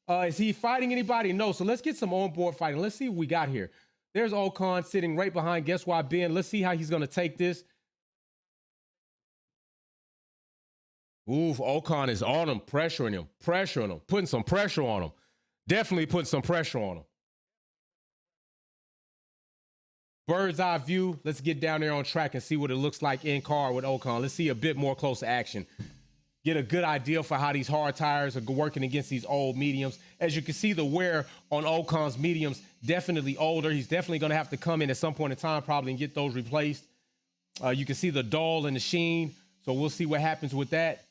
Is he fighting anybody? No. So let's get some onboard fighting. Let's see what we got here. There's Ocon sitting right behind Guess Why Ben. Let's see how he's going to take this. Ooh, Ocon is on him, pressuring him, putting some pressure on him. Definitely putting some pressure on him. Bird's eye view. Let's get down there on track and see what it looks like in car with Ocon. Let's see a bit more close action. Get a good idea for how these hard tires are working against these old mediums. As you can see, the wear on Ocon's mediums definitely older. He's definitely going to have to come in at some point in time probably and get those replaced. You can see the dull and the sheen, so we'll see what happens with that.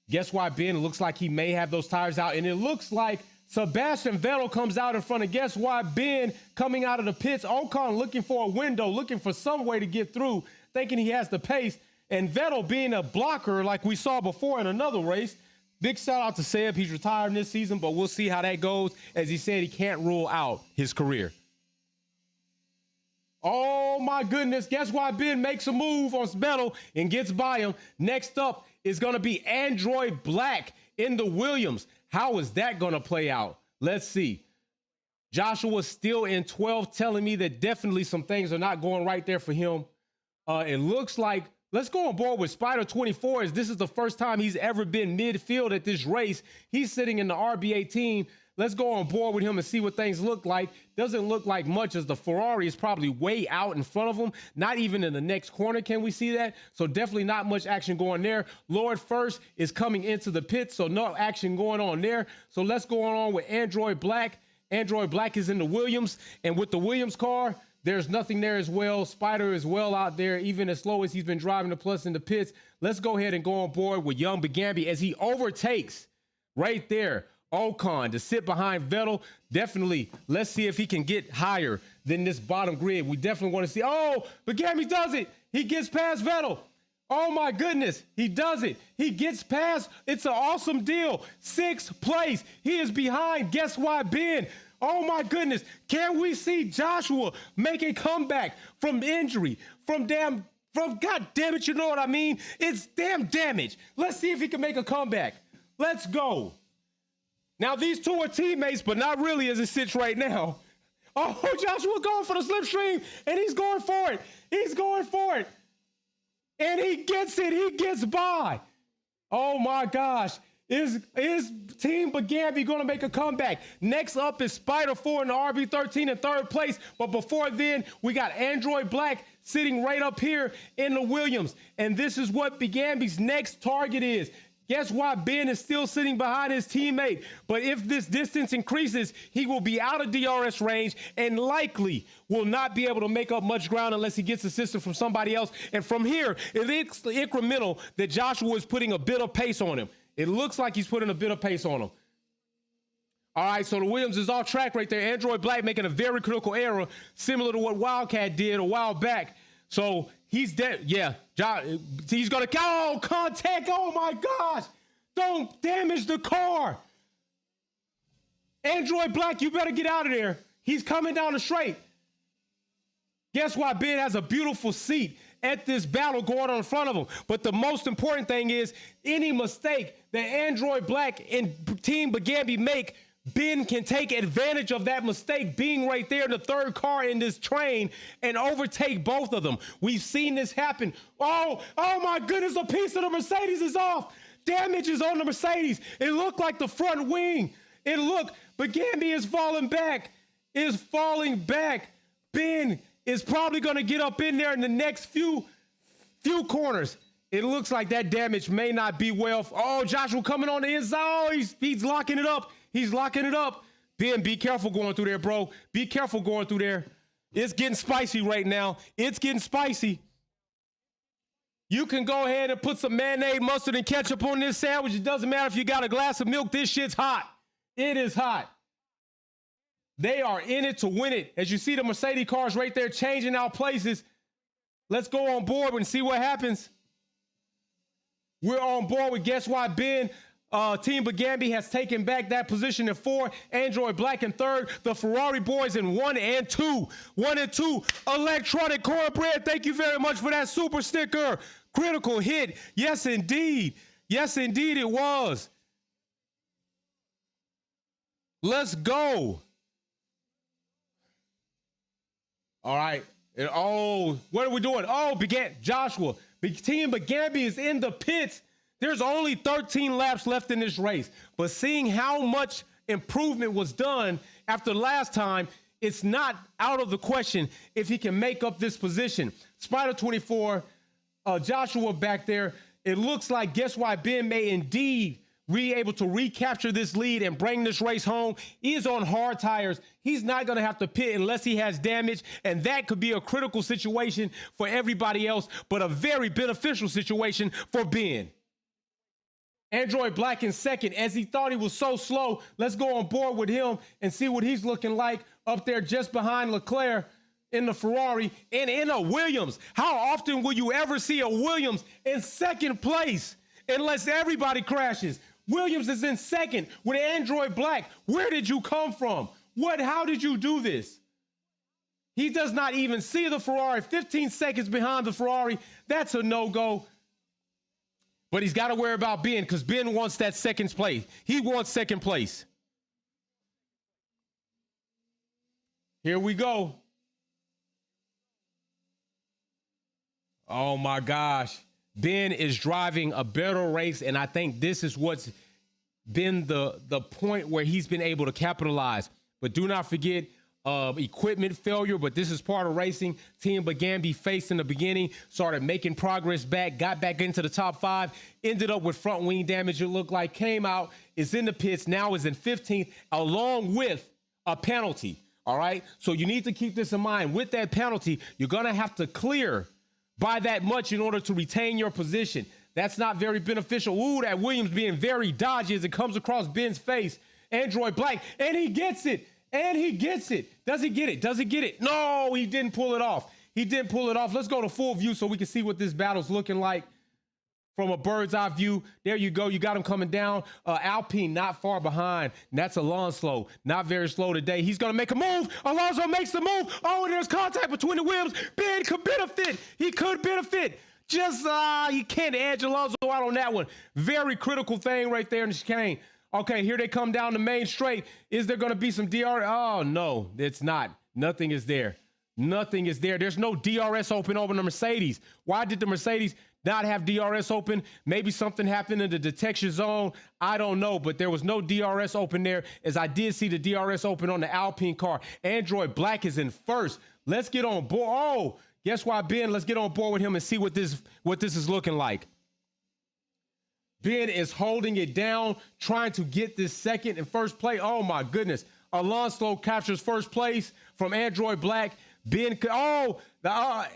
Guess why, Ben? It looks like he may have those tires out, and it looks like Sebastian Vettel comes out in front of guess why, Ben, coming out of the pits. Ocon looking for a window, looking for some way to get through, thinking he has the pace. And Vettel being a blocker like we saw before in another race. Big shout out to Seb. He's retiring this season, but we'll see how that goes. As he said, he can't rule out his career. Oh, my goodness. Guess why Ben makes a move on Vettel and gets by him. Next up is going to be Android Black in the Williams. How is that going to play out? Let's see. Joshua's still in 12th, telling me that definitely some things are not going right there for him. It looks like, let's go on board with Spider 24, as this is the first time he's ever been midfield at this race. He's sitting in the RB18. Let's go on board with him and see what things look like. Doesn't look like much, as the Ferrari is probably way out in front of him. Not even in the next corner can we see that. So definitely not much action going there. Lord First is coming into the pit, so no action going on there. So let's go on with Android Black. Android Black is in the Williams, and with the Williams car, there's nothing there as well. Spider is well out there, even as slow as he's been driving the plus in the pits. Let's go ahead and go on board with Young Bugembe as he overtakes right there Ocon to sit behind Vettel. Definitely, let's see if he can get higher than this bottom grid. We definitely want to see. Oh, Bugembe does it. He gets past Vettel. Oh, my goodness. He does it. He gets past. It's an awesome deal. 6th place. He is behind. Guess why, Ben? Oh, my goodness. Can we see Joshua make a comeback from injury, from God damn it, you know what I mean? It's damn damage. Let's see if he can make a comeback. Let's go. Now, these two are teammates, but not really as it sits right now. Oh, Joshua going for the slipstream, and he's going for it. He's going for it. And he gets it. He gets by. Oh, my gosh. Is Team Bugembe going to make a comeback? Next up is Spider 4 in the RB13 in 3rd place. But before then, we got Android Black sitting right up here in the Williams. And this is what Bugembe's next target is. Guess why Ben is still sitting behind his teammate? But if this distance increases, he will be out of DRS range and likely will not be able to make up much ground unless he gets assistance from somebody else. And from here, it's incremental that Joshua is putting a bit of pace on him. It looks like he's putting a bit of pace on him. All right, so the Williams is off track right there. Android Black making a very critical error, similar to what Wildcat did a while back. So he's dead. Yeah, he's going to go. Contact. Oh, my gosh. Don't damage the car. Android Black, you better get out of there. He's coming down the straight. Guess why? Ben has a beautiful seat at this battle going on in front of him. But the most important thing is any mistake that Android Black and Team Bugembe make, Ben can take advantage of that mistake being right there in the 3rd car in this train and overtake both of them. We've seen this happen. Oh my goodness, a piece of the Mercedes is off. Damage is on the Mercedes. It looked like the front wing. Bugembe is falling back. Ben is probably going to get up in there in the next few corners. It looks like that damage may not be well. Oh, Joshua coming on the inside. Oh, he's locking it up. He's locking it up. Ben, be careful going through there, bro. Be careful going through there. It's getting spicy right now. It's getting spicy. You can go ahead and put some mayonnaise, mustard, and ketchup on this sandwich. It doesn't matter if you got a glass of milk. This shit's hot. It is hot. They are in it to win it. As you see the Mercedes cars right there changing out places. Let's go on board and see what happens. We're on board with Guess Why Ben. Team Bugembe has taken back that position in 4. Android Black in 3rd. The Ferrari boys in 1 and 2. 1 and 2. Electronic Cornbread, thank you very much for that super sticker. Critical hit. Yes, indeed. Yes, indeed it was. Let's go. All right. What are we doing? Joshua. Team Bugembe is in the pits. There's only 13 laps left in this race, but seeing how much improvement was done after last time, it's not out of the question if he can make up this position. Spider 24, Joshua back there. It looks like, guess why Ben may indeed be able to recapture this lead and bring this race home. He is on hard tires. He's not going to have to pit unless he has damage, and that could be a critical situation for everybody else, but a very beneficial situation for Ben. Android Black in second, as he thought he was so slow. Let's go on board with him and see what he's looking like up there just behind Leclerc in the Ferrari and in a Williams. How often will you ever see a Williams in second place unless everybody crashes? Williams is in second with Android Black. Where did you come from? How did you do this? He does not even see the Ferrari, 15 seconds behind the Ferrari. That's a no-go. But he's got to worry about Ben because Ben wants that second place. He wants second place. Here we go. Oh my gosh. Ben is driving a better race, and I think this is what's been the point where he's been able to capitalize. But do not forget equipment failure, but this is part of racing. Team Bugembe faced in the beginning, started making progress back, got back into the top 5, ended up with front wing damage, it looked like, came out, is in the pits, now is in 15th, along with a penalty, all right? So you need to keep this in mind. With that penalty, you're going to have to clear by that much in order to retain your position. That's not very beneficial. Ooh, that Williams being very dodgy as it comes across Ben's face. Android Black, and he gets it. And he gets it. Does he get it? Does he get it? No, he didn't pull it off. He didn't pull it off. Let's go to full view so we can see what this battle's looking like from a bird's eye view. There you go. You got him coming down. Alpine not far behind. And that's Alonso. Not very slow today. He's going to make a move. Alonso makes the move. Oh, and there's contact between the wheels. Ben could benefit. He could benefit. Just, he can't edge Alonso out on that one. Very critical thing right there in the chicane. Okay, here they come down the main straight. Is there going to be some DRS? Oh, no, it's not. Nothing is there. Nothing is there. There's no DRS open over the Mercedes. Why did the Mercedes not have DRS open? Maybe something happened in the detection zone. I don't know, but there was no DRS open there, as I did see the DRS open on the Alpine car. Android Black is in first. Let's get on board. Oh, guess why, Ben? Let's get on board with him and see what this is looking like. Ben is holding it down, trying to get this second and first place. Oh, my goodness. Alonso captures first place from Android Black. Ben, the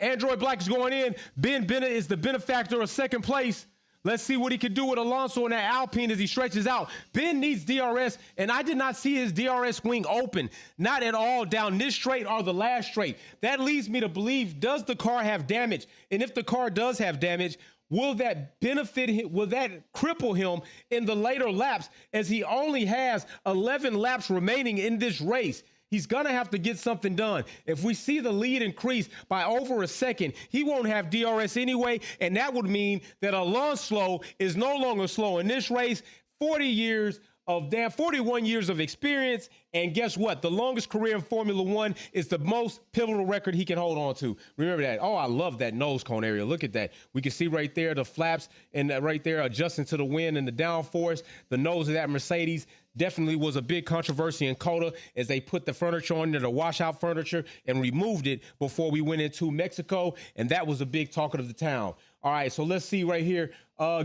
Android Black is going in. Ben Bennett is the benefactor of second place. Let's see what he can do with Alonso and that Alpine as he stretches out. Ben needs DRS, and I did not see his DRS wing open. Not at all down this straight or the last straight. That leads me to believe, does the car have damage? And if the car does have damage, will that benefit him? Will that cripple him in the later laps, as he only has 11 laps remaining in this race? He's going to have to get something done. If we see the lead increase by over a second, he won't have DRS anyway, and that would mean that Alonso is no longer slow in this race. 41 years of experience, and guess what? The longest career in Formula One is the most pivotal record he can hold on to. Remember that. Oh, I love that nose cone area. Look at that. We can see right there the flaps and right there adjusting to the wind and the downforce. The nose of that Mercedes definitely was a big controversy in COTA as they put the furniture on there, the washout furniture, and removed it before we went into Mexico, and that was a big talk of the town. All right, so let's see right here.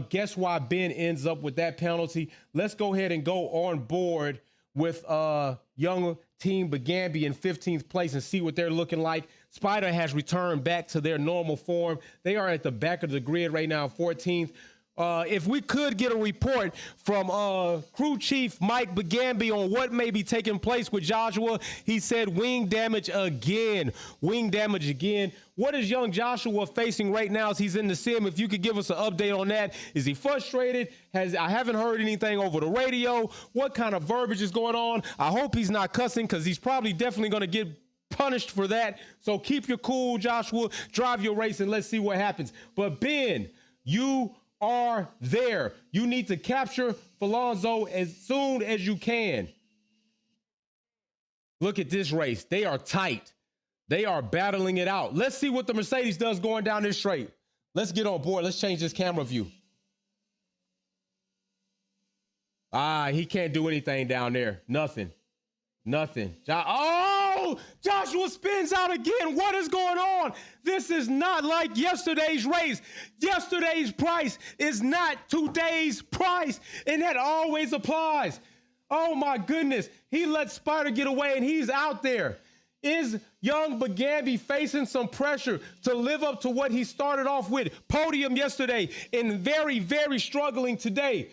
Guess why Ben ends up with that penalty? Let's go ahead and go on board with Young Team Bugembe in 15th place and see what they're looking like. Spider has returned back to their normal form. They are at the back of the grid right now, 14th. If we could get a report from crew chief Mike Bugembe on what may be taking place with Joshua. He said wing damage again. Wing damage again. What is young Joshua facing right now as he's in the sim? If you could give us an update on that. Is he frustrated? I haven't heard anything over the radio. What kind of verbiage is going on? I hope he's not cussing, because he's probably definitely going to get punished for that. So keep your cool, Joshua. Drive your race and let's see what happens. But Ben, you are there. You need to capture Alonso as soon as you can. Look at this race. They are tight. They are battling it out. Let's see what the Mercedes does going down this straight. Let's get on board. Let's change this camera view. He can't do anything down there. Nothing. Nothing. Joshua spins out again. What is going on? This is not like yesterday's race. Yesterday's price is not today's price, and that always applies. Oh my goodness. He let Spider get away, and he's out there. Is Young Bugembe facing some pressure to live up to what he started off with? Podium yesterday and very, very struggling today.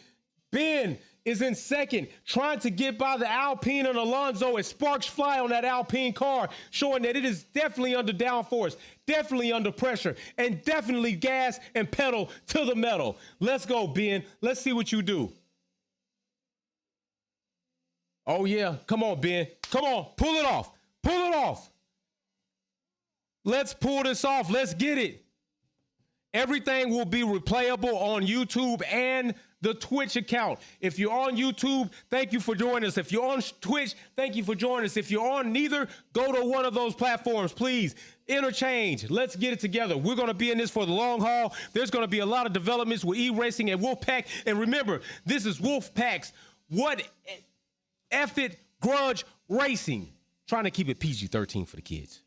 Ben is in second, trying to get by the Alpine and Alonso as sparks fly on that Alpine car, showing that it is definitely under downforce, definitely under pressure, and definitely gas and pedal to the metal. Let's go, Ben. Let's see what you do. Oh, yeah. Come on, Ben. Come on. Pull it off. Pull it off. Let's pull this off. Let's get it. Everything will be replayable on YouTube and the Twitch account. If you're on YouTube, thank you for joining us. If you're on Twitch, thank you for joining us. If you're on neither, go to one of those platforms, please. Interchange. Let's get it together. We're going to be in this for the long haul. There's going to be a lot of developments with E-Racing and Wolfpack. And remember, this is Wolfpack's What F It Grudge Racing. Trying to keep it PG-13 for the kids.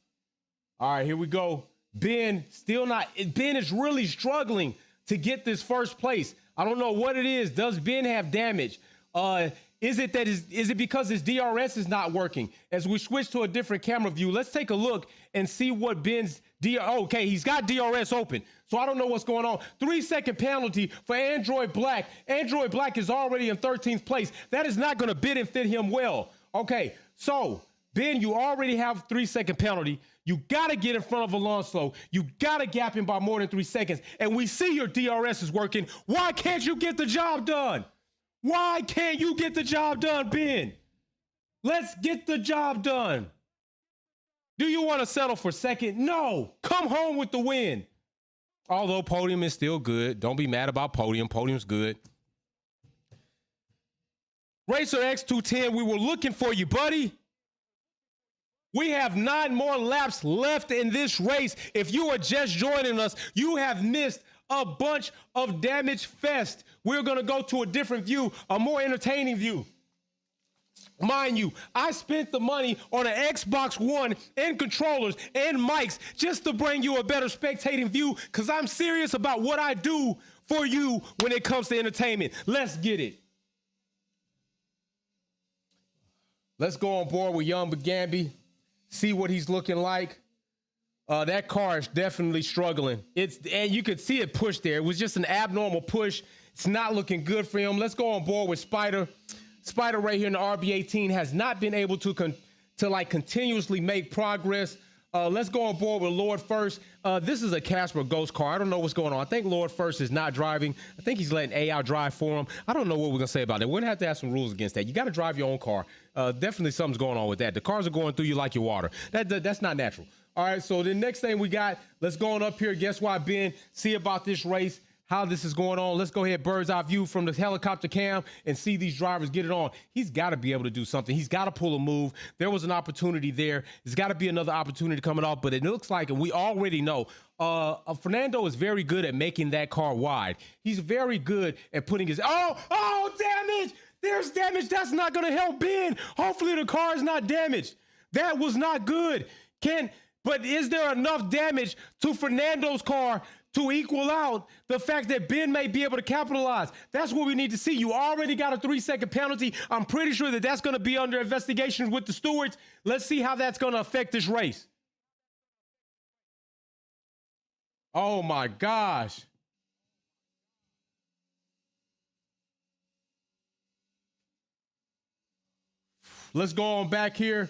All right, here we go. Ben is really struggling to get this first place. I don't know what it is. Does Ben have damage? Is it because his DRS is not working? As we switch to a different camera view, let's take a look and see what Ben's okay, he's got DRS open. So I don't know what's going on. 3-second penalty for Android Black. Android Black is already in 13th place. That is not going to bid and fit him well. Okay, so Ben, you already have 3-second penalty. You got to get in front of Alonso. You got to gap him by more than 3 seconds. And we see your DRS is working. Why can't you get the job done? Why can't you get the job done, Ben? Let's get the job done. Do you want to settle for second? No. Come home with the win. Although podium is still good. Don't be mad about podium. Podium's good. Racer X210, we were looking for you, buddy. We have 9 more laps left in this race. If you are just joining us, you have missed a bunch of damage fest. We're going to go to a different view, a more entertaining view. Mind you, I spent the money on an Xbox One and controllers and mics just to bring you a better spectating view because I'm serious about what I do for you when it comes to entertainment. Let's get it. Let's go on board with Young Bugembe. See what he's looking like. That car is definitely struggling. And you could see it push there. It was just an abnormal push. It's not looking good for him. Let's go on board with Spider. Spider right here in the RB18 has not been able to continuously make progress. Let's go on board with Lord First. This is a Casper Ghost car. I don't know what's going on. I think Lord First is not driving. I think he's letting AI drive for him. I don't know what we're going to say about it. We're going to have to have some rules against that. You got to drive your own car. Definitely something's going on with that. The cars are going through you like your water. That's not natural. All right, so the next thing we got, let's go on up here. Guess what, Ben? See about this race, how this is going on. Let's go ahead, bird's eye view from the helicopter cam and see these drivers get it on. He's got to be able to do something. He's got to pull a move. There was an opportunity there. There's got to be another opportunity coming off, but it looks like, and we already know, Fernando is very good at making that car wide. He's very good at putting his, damage! There's damage. That's not going to help Ben. Hopefully the car is not damaged. That was not good. But is there enough damage to Fernando's car to equal out the fact that Ben may be able to capitalize? That's what we need to see. You already got a 3-second penalty. I'm pretty sure that that's going to be under investigation with the stewards. Let's see how that's going to affect this race. Oh my gosh. Let's go on back here.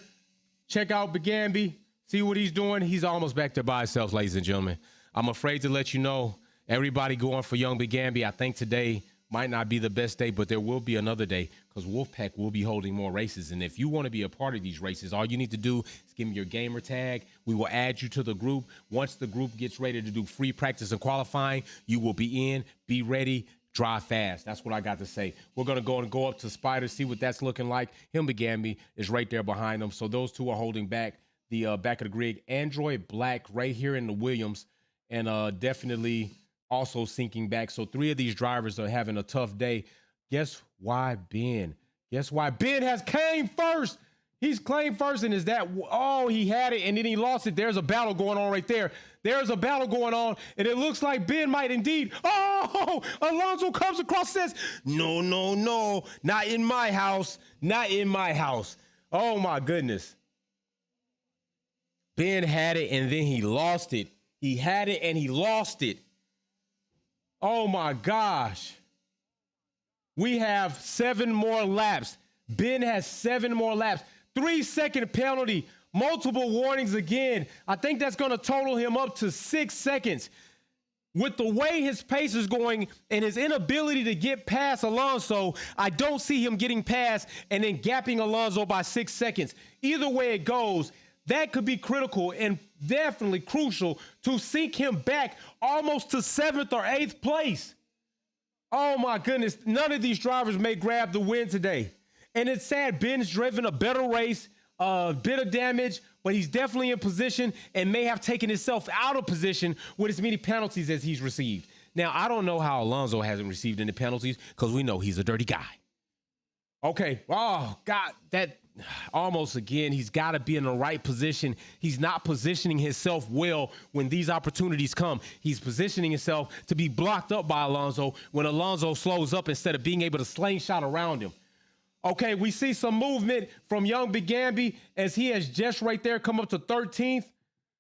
Check out Bugembe. See what he's doing. He's almost back there by himself, ladies and gentlemen. I'm afraid to let you know, everybody going for Young Bugembe. I think today might not be the best day, but there will be another day because Wolfpack will be holding more races. And if you want to be a part of these races, all you need to do is give me your gamer tag. We will add you to the group. Once the group gets ready to do free practice and qualifying, you will be in, be ready, drive fast. That's what I got to say. We're going to go up to Spider, see what that's looking like. Him Bugembe is right there behind them. So those two are holding back the back of the grid. Android Black right here in the Williams, and definitely also sinking back. So 3 of these drivers are having a tough day. Guess why Ben? Guess why Ben has came first? He's claimed first, and is that, oh, he had it, and then he lost it. There's a battle going on right there. There's a battle going on, and it looks like Ben might indeed. Oh, Alonso comes across, says, no, no, no, not in my house, not in my house. Oh, my goodness. Ben had it, and then he lost it. He had it, and he lost it. Oh, my gosh. We have 7 more laps. Ben has 7 more laps. 3-second penalty, multiple warnings again. I think that's going to total him up to 6 seconds. With the way his pace is going and his inability to get past Alonso, I don't see him getting past and then gapping Alonso by 6 seconds. Either way it goes, that could be critical and definitely crucial to sink him back almost to 7th or 8th place. Oh my goodness, none of these drivers may grab the win today. And it's sad, Ben's driven a better race, a bit of damage, but he's definitely in position and may have taken himself out of position with as many penalties as he's received. Now, I don't know how Alonso hasn't received any penalties because we know he's a dirty guy. Okay, oh, God, that almost again, he's got to be in the right position. He's not positioning himself well when these opportunities come. He's positioning himself to be blocked up by Alonso when Alonso slows up instead of being able to slingshot around him. Okay, we see some movement from Young Bugembe as he has just right there come up to 13th.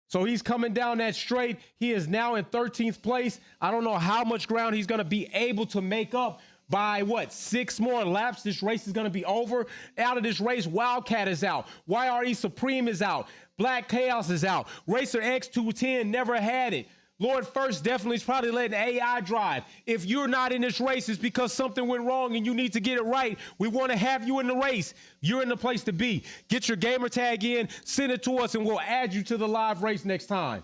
So he's coming down that straight. He is now in 13th place. I don't know how much ground he's going to be able to make up by, 6 more laps. This race is going to be over. Out of this race, Wildcat is out. YRE Supreme is out. Black Chaos is out. Racer X210 never had it. Lord First definitely is probably letting AI drive. If you're not in this race, it's because something went wrong and you need to get it right. We want to have you in the race. You're in the place to be. Get your gamer tag in, send it to us, and we'll add you to the live race next time.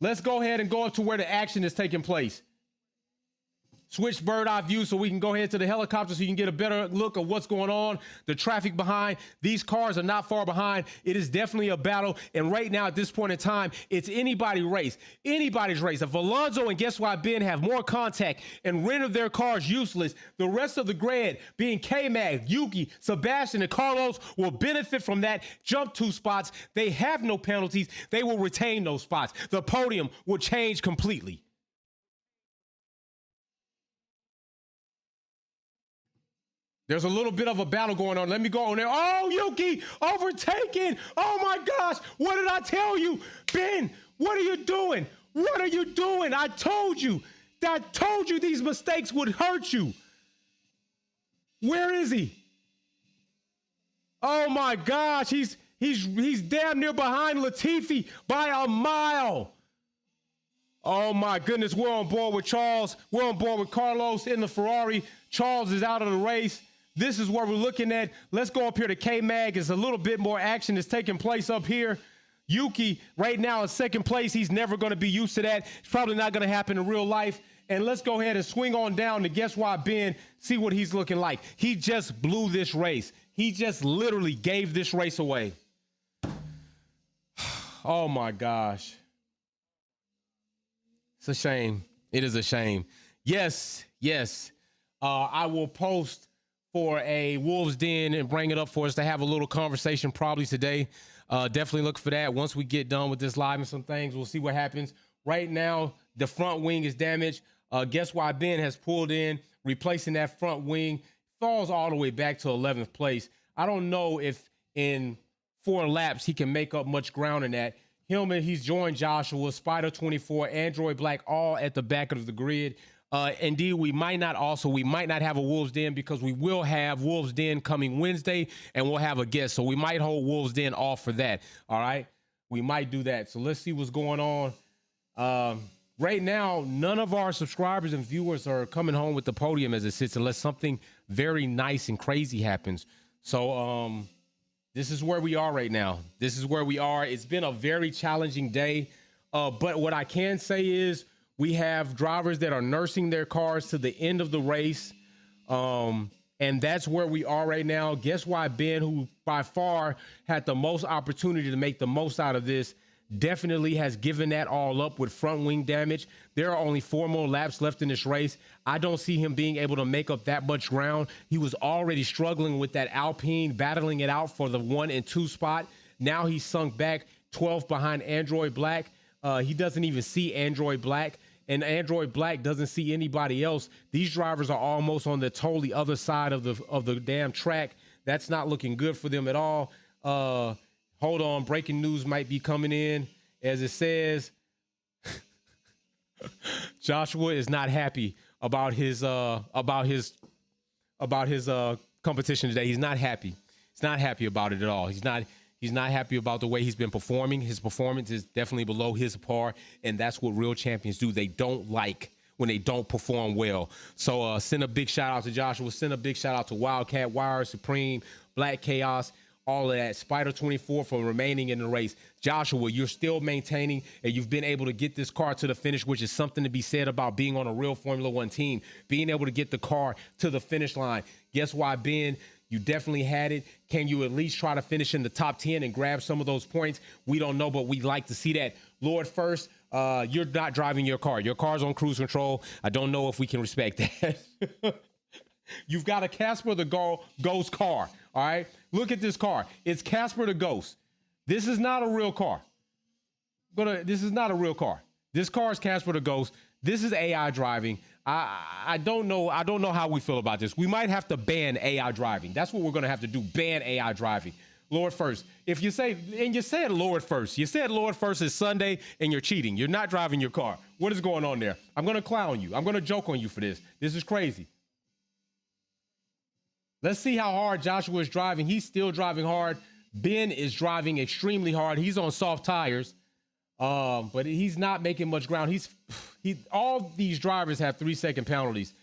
Let's go ahead and go up to where the action is taking place. Switch bird eye view so we can go ahead to the helicopter so you can get a better look of what's going on, the traffic behind. These cars are not far behind. It is definitely a battle. And right now, at this point in time, it's anybody's race. Anybody's race. If Alonso and Guess Why Ben have more contact and render their cars useless, the rest of the grid, being K-Mag, Yuki, Sebastian, and Carlos, will benefit from that. Jump 2 spots. They have no penalties. They will retain those spots. The podium will change completely. There's a little bit of a battle going on. Let me go on there. Oh, Yuki, overtaken. Oh, my gosh. What did I tell you? Ben, what are you doing? What are you doing? I told you. I told you these mistakes would hurt you. Where is he? Oh, my gosh. He's damn near behind Latifi by a mile. Oh, my goodness. We're on board with Charles. We're on board with Carlos in the Ferrari. Charles is out of the race. This is what we're looking at. Let's go up here to K-Mag. It's a little bit more action that's taking place up here. Yuki right now in 2nd place. He's never going to be used to that. It's probably not going to happen in real life. And let's go ahead and swing on down to Guess Why Ben, see what he's looking like. He just blew this race. He just literally gave this race away. Oh, my gosh. It's a shame. It is a shame. Yes, yes. I will post for a Wolves Den and bring it up for us to have a little conversation probably today. Definitely look for that. Once we get done with this live and some things, we'll see what happens. Right now, the front wing is damaged. Guess Why Ben has pulled in, replacing that front wing, falls all the way back to 11th place. I don't know if in 4 laps he can make up much ground in that. Hillman, he's joined Joshua, Spider 24, Android Black, all at the back of the grid. Indeed, we might not have a Wolves Den because we will have Wolves Den coming Wednesday and we'll have a guest. So we might hold Wolves Den off for that. All right. We might do that. So let's see what's going on. Right now, none of our subscribers and viewers are coming home with the podium as it sits unless something very nice and crazy happens. So this is where we are right now. This is where we are. It's been a very challenging day. But what I can say is, we have drivers that are nursing their cars to the end of the race. And that's where we are right now. Guess Why Ben, who by far had the most opportunity to make the most out of this, definitely has given that all up with front wing damage. There are only 4 more laps left in this race. I don't see him being able to make up that much ground. He was already struggling with that Alpine, battling it out for the 1 and 2 spot. Now he's sunk back 12 behind Android Black. He doesn't even see Android Black, and Android Black doesn't see anybody else. These drivers are almost on the totally other side of the damn track. That's not looking good for them at all. Hold on, breaking news might be coming in. As it says, Joshua is not happy about his competition today. He's not happy. He's not happy about it at all. He's not happy about the way he's been performing. His performance is definitely below his par, and that's what real champions do. They don't like when they don't perform well. So send a big shout out to Joshua. Send a big shout out to Wildcat, Wire, Supreme, Black Chaos, all of that. Spider 24 for remaining in the race. Joshua, you're still maintaining, and you've been able to get this car to the finish, which is something to be said about being on a real Formula One team, being able to get the car to the finish line. Guess why, Ben? You definitely had it. Can you at least try to finish in the top 10 and grab some of those points? We don't know, but we'd like to see that. Lord First, you're not driving your car. Your car's on cruise control. I don't know if we can respect that. You've got a Casper the Ghost car, all right? Look at this car. It's Casper the Ghost. This is not a real car. This is not a real car. This car is Casper the Ghost. This is AI driving. I don't know. I don't know how we feel about this. We might have to ban AI driving. That's what we're going to have to do, ban AI driving. Lord First. If you say, and you said Lord First. You said Lord First is Sunday and you're cheating. You're not driving your car. What is going on there? I'm going to clown you. I'm going to joke on you for this. This is crazy. Let's see how hard Joshua is driving. He's still driving hard. Ben is driving extremely hard. He's on soft tires, but he's not making much ground. All these drivers have 3-second penalties.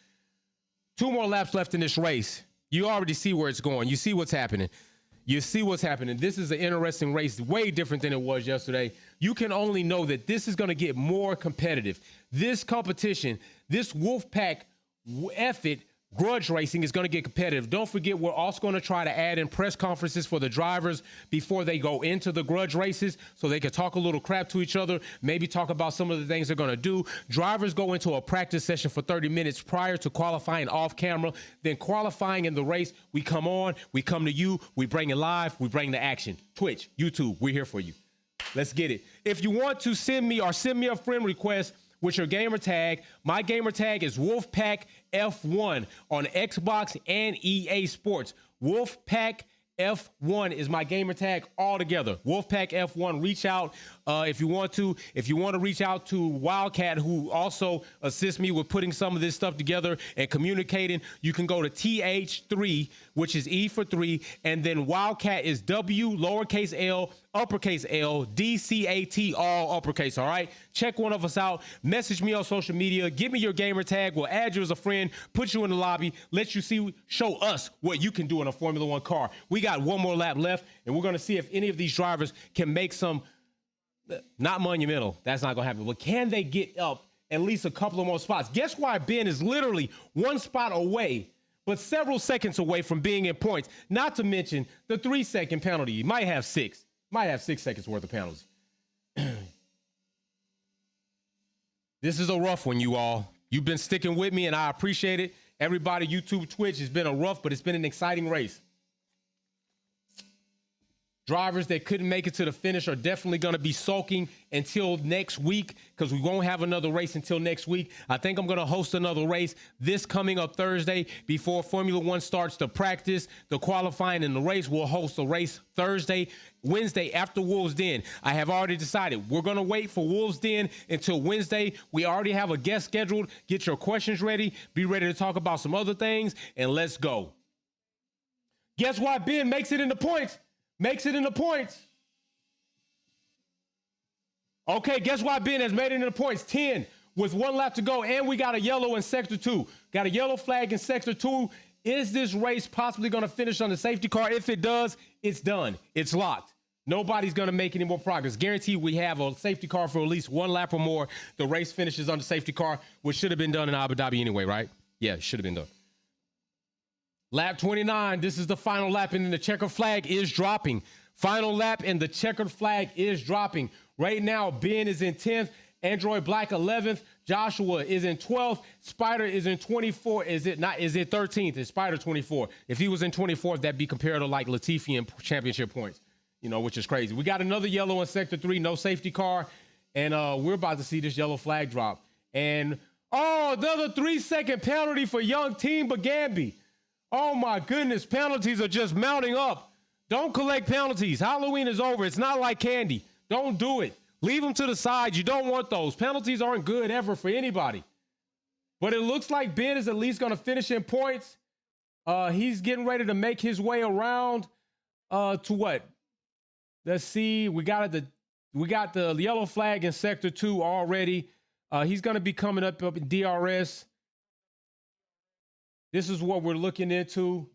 2 more laps left in this race. You already see where it's going. You see what's happening. You see what's happening. This is an interesting race, way different than it was yesterday. You can only know that this is going to get more competitive. This competition, this Wolfpack effort, Grudge racing is going to get competitive. Don't forget, we're also going to try to add in press conferences for the drivers before they go into the Grudge races so they can talk a little crap to each other, maybe talk about some of the things they're going to do. Drivers go into a practice session for 30 minutes prior to qualifying off camera. Then qualifying in the race, we come on, we come to you, we bring it live, we bring the action. Twitch, YouTube, we're here for you. Let's get it. If you want to send me a friend request with your gamer tag, my gamer tag is Wolfpack F1 on Xbox and EA Sports. Wolfpack F1 is my gamer tag altogether. Wolfpack F1, reach out if you want to. If you want to reach out to Wildcat, who also assists me with putting some of this stuff together and communicating, you can go to TH3, which is E for 3, and then Wildcat is W, lowercase L, uppercase L, DCAT, all uppercase, all right? Check one of us out. Message me on social media. Give me your gamer tag. We'll add you as a friend, put you in the lobby, let you see, show us what you can do in a Formula One car. We got 1 more lap left, and we're going to see if any of these drivers can make some, not monumental, that's not going to happen, but can they get up at least a couple of more spots? Guess why Ben is literally 1 spot away, but several seconds away from being in points, not to mention the 3-second penalty. You might have 6. Might have 6 seconds worth of penalties. This is a rough one, you all. You've been sticking with me, and I appreciate it. Everybody, YouTube, Twitch, it's been a rough, but it's been an exciting race. Drivers that couldn't make it to the finish are definitely going to be sulking until next week because we won't have another race until next week. I think I'm going to host another race this coming up Thursday before Formula One starts the practice, the qualifying, and the race. We'll host a race Thursday, Wednesday after Wolves Den. I have already decided we're going to wait for Wolves Den until Wednesday. We already have a guest scheduled. Get your questions ready. Be ready to talk about some other things, and let's go. Guess why Ben makes it in the points? Makes it in the points. Okay, guess why Ben has made it in the points? 10 with 1 lap to go, and we got a yellow in Sector 2. Got a yellow flag in Sector 2. Is this race possibly going to finish on the safety car? If it does, it's done. It's locked. Nobody's going to make any more progress. Guaranteed we have a safety car for at least 1 lap or more. The race finishes on the safety car, which should have been done in Abu Dhabi anyway, right? Yeah, it should have been done. Lap 29, this is the final lap, and then the checkered flag is dropping. Final lap, and the checkered flag is dropping. Right now, Ben is in 10th. Android Black 11th. Joshua is in 12th. Spider is in 24th. Is it 13th? It's Spider 24. If he was in 24th, that'd be compared to like Latifi in championship points, you know, which is crazy. We got another yellow in Sector 3, no safety car. And we're about to see this yellow flag drop. And, oh, another 3-second penalty for Young Bugembe. Oh, my goodness. Penalties are just mounting up. Don't collect penalties. Halloween is over. It's not like candy. Don't do it. Leave them to the side. You don't want those. Penalties aren't good ever for anybody. But it looks like Ben is at least going to finish in points. He's getting ready to make his way around to what? Let's see. We got the yellow flag in Sector 2 already. He's going to be coming up in DRS. This is what we're looking into.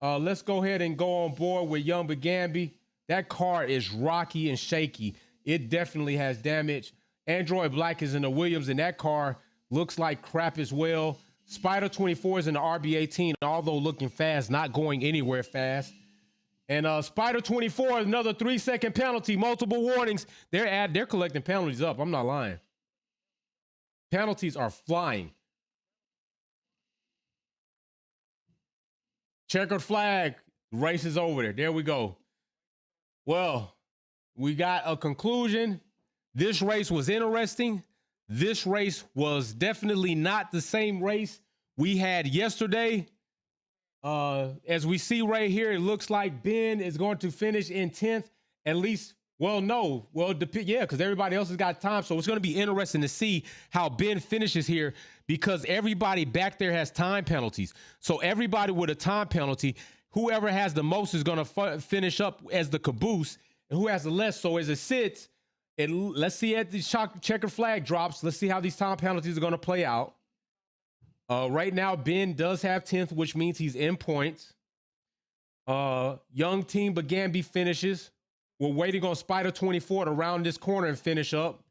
Let's go ahead and go on board with Young Bugembe. That car is rocky and shaky. It definitely has damage. Android Black is in the Williams, and that car looks like crap as well. Spider 24 is in the RB18, although looking fast, not going anywhere fast. And Spider 24, another 3-second penalty, multiple warnings. They're collecting penalties up. I'm not lying. Penalties are flying. Checkered flag. Race is over there. There we go. Well, we got a conclusion. This race was interesting. This race was definitely not the same race we had yesterday. As we see right here, it looks like Ben is going to finish in 10th. At least, well, no. Well, yeah, because everybody else has got time. So it's going to be interesting to see how Ben finishes here because everybody back there has time penalties. So everybody with a time penalty, whoever has the most is going to finish up as the caboose. And who has the less? So as it sits, let's see at the checkered flag drops. Let's see how these time penalties are going to play out. Right now, Ben does have 10th, which means he's in points. Young Bugembe finishes. We're waiting on Spider 24 to round this corner and finish up.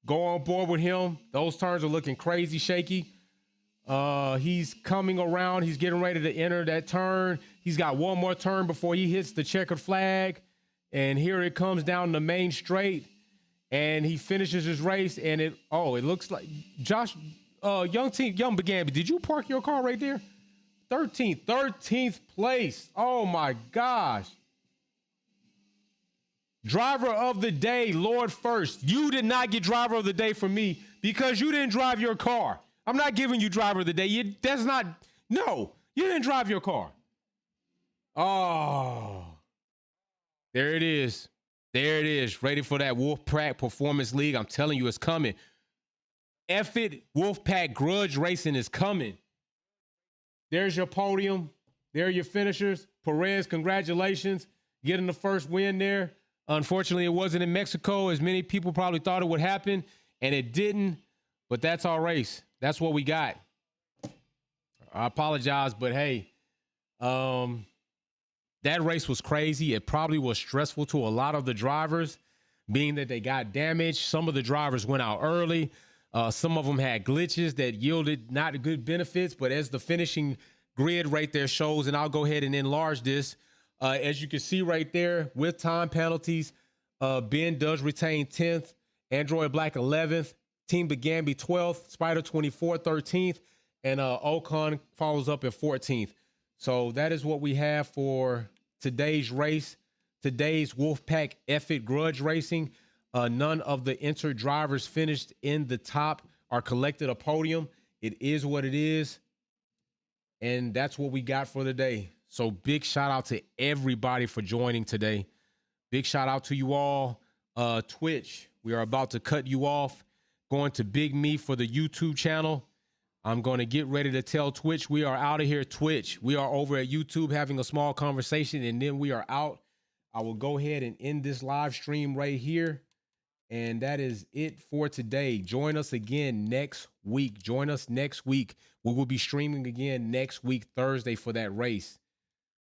Go on board with him. Those turns are looking crazy shaky. He's coming around. He's getting ready to enter that turn. He's got one more turn before he hits the checkered flag. And here it comes down the main straight. And he finishes his race. And it looks like Young Bugembe, did you park your car right there? 13th place. Oh my gosh. Driver of the day, Lord First. You did not get driver of the day from me because you didn't drive your car. I'm not giving you driver of the day. No, you didn't drive your car. Oh, there it is. There it is. Ready for that Wolfpack Performance League. I'm telling you, it's coming. F it, Wolfpack Grudge Racing is coming. There's your podium. There are your finishers. Perez, congratulations. Getting the first win there. Unfortunately, it wasn't in Mexico as many people probably thought it would happen, and it didn't. But that's our race. That's what we got. I apologize, but hey, that race was crazy. It probably was stressful to a lot of the drivers, being that they got damaged. Some of the drivers went out early. Some of them had glitches that yielded not good benefits, but as the finishing grid right there shows, and I'll go ahead and enlarge this, as you can see right there with time penalties, Ben does retain 10th, Android Black 11th, Team Bugembe 12th, Spider 24 13th, and Ocon follows up at 14th. So that is what we have for today's race, today's Wolfpack F-It Grudge Racing. None of the entered drivers finished in the top or collected a podium. It is what it is. And that's what we got for the day. So big shout out to everybody for joining today. Big shout out to you all. Twitch, we are about to cut you off. Going to Big Me for the YouTube channel. I'm going to get ready to tell Twitch we are out of here. Twitch, we are over at YouTube having a small conversation, and then we are out. I will go ahead and end this live stream right here. And that is it for today. Join us again next week. Join us next week. We will be streaming again next week, Thursday, for that race.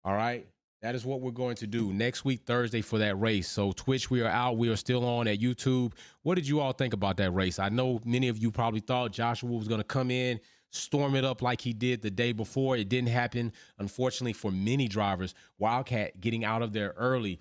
All right. That is what we're going to do next week, Thursday, for that race. So Twitch, we are out. We are still on at YouTube. What did you all think about that race? I know many of you probably thought Joshua was going to come in, storm it up like he did the day before. It didn't happen, unfortunately, for many drivers. Wildcat getting out of there early.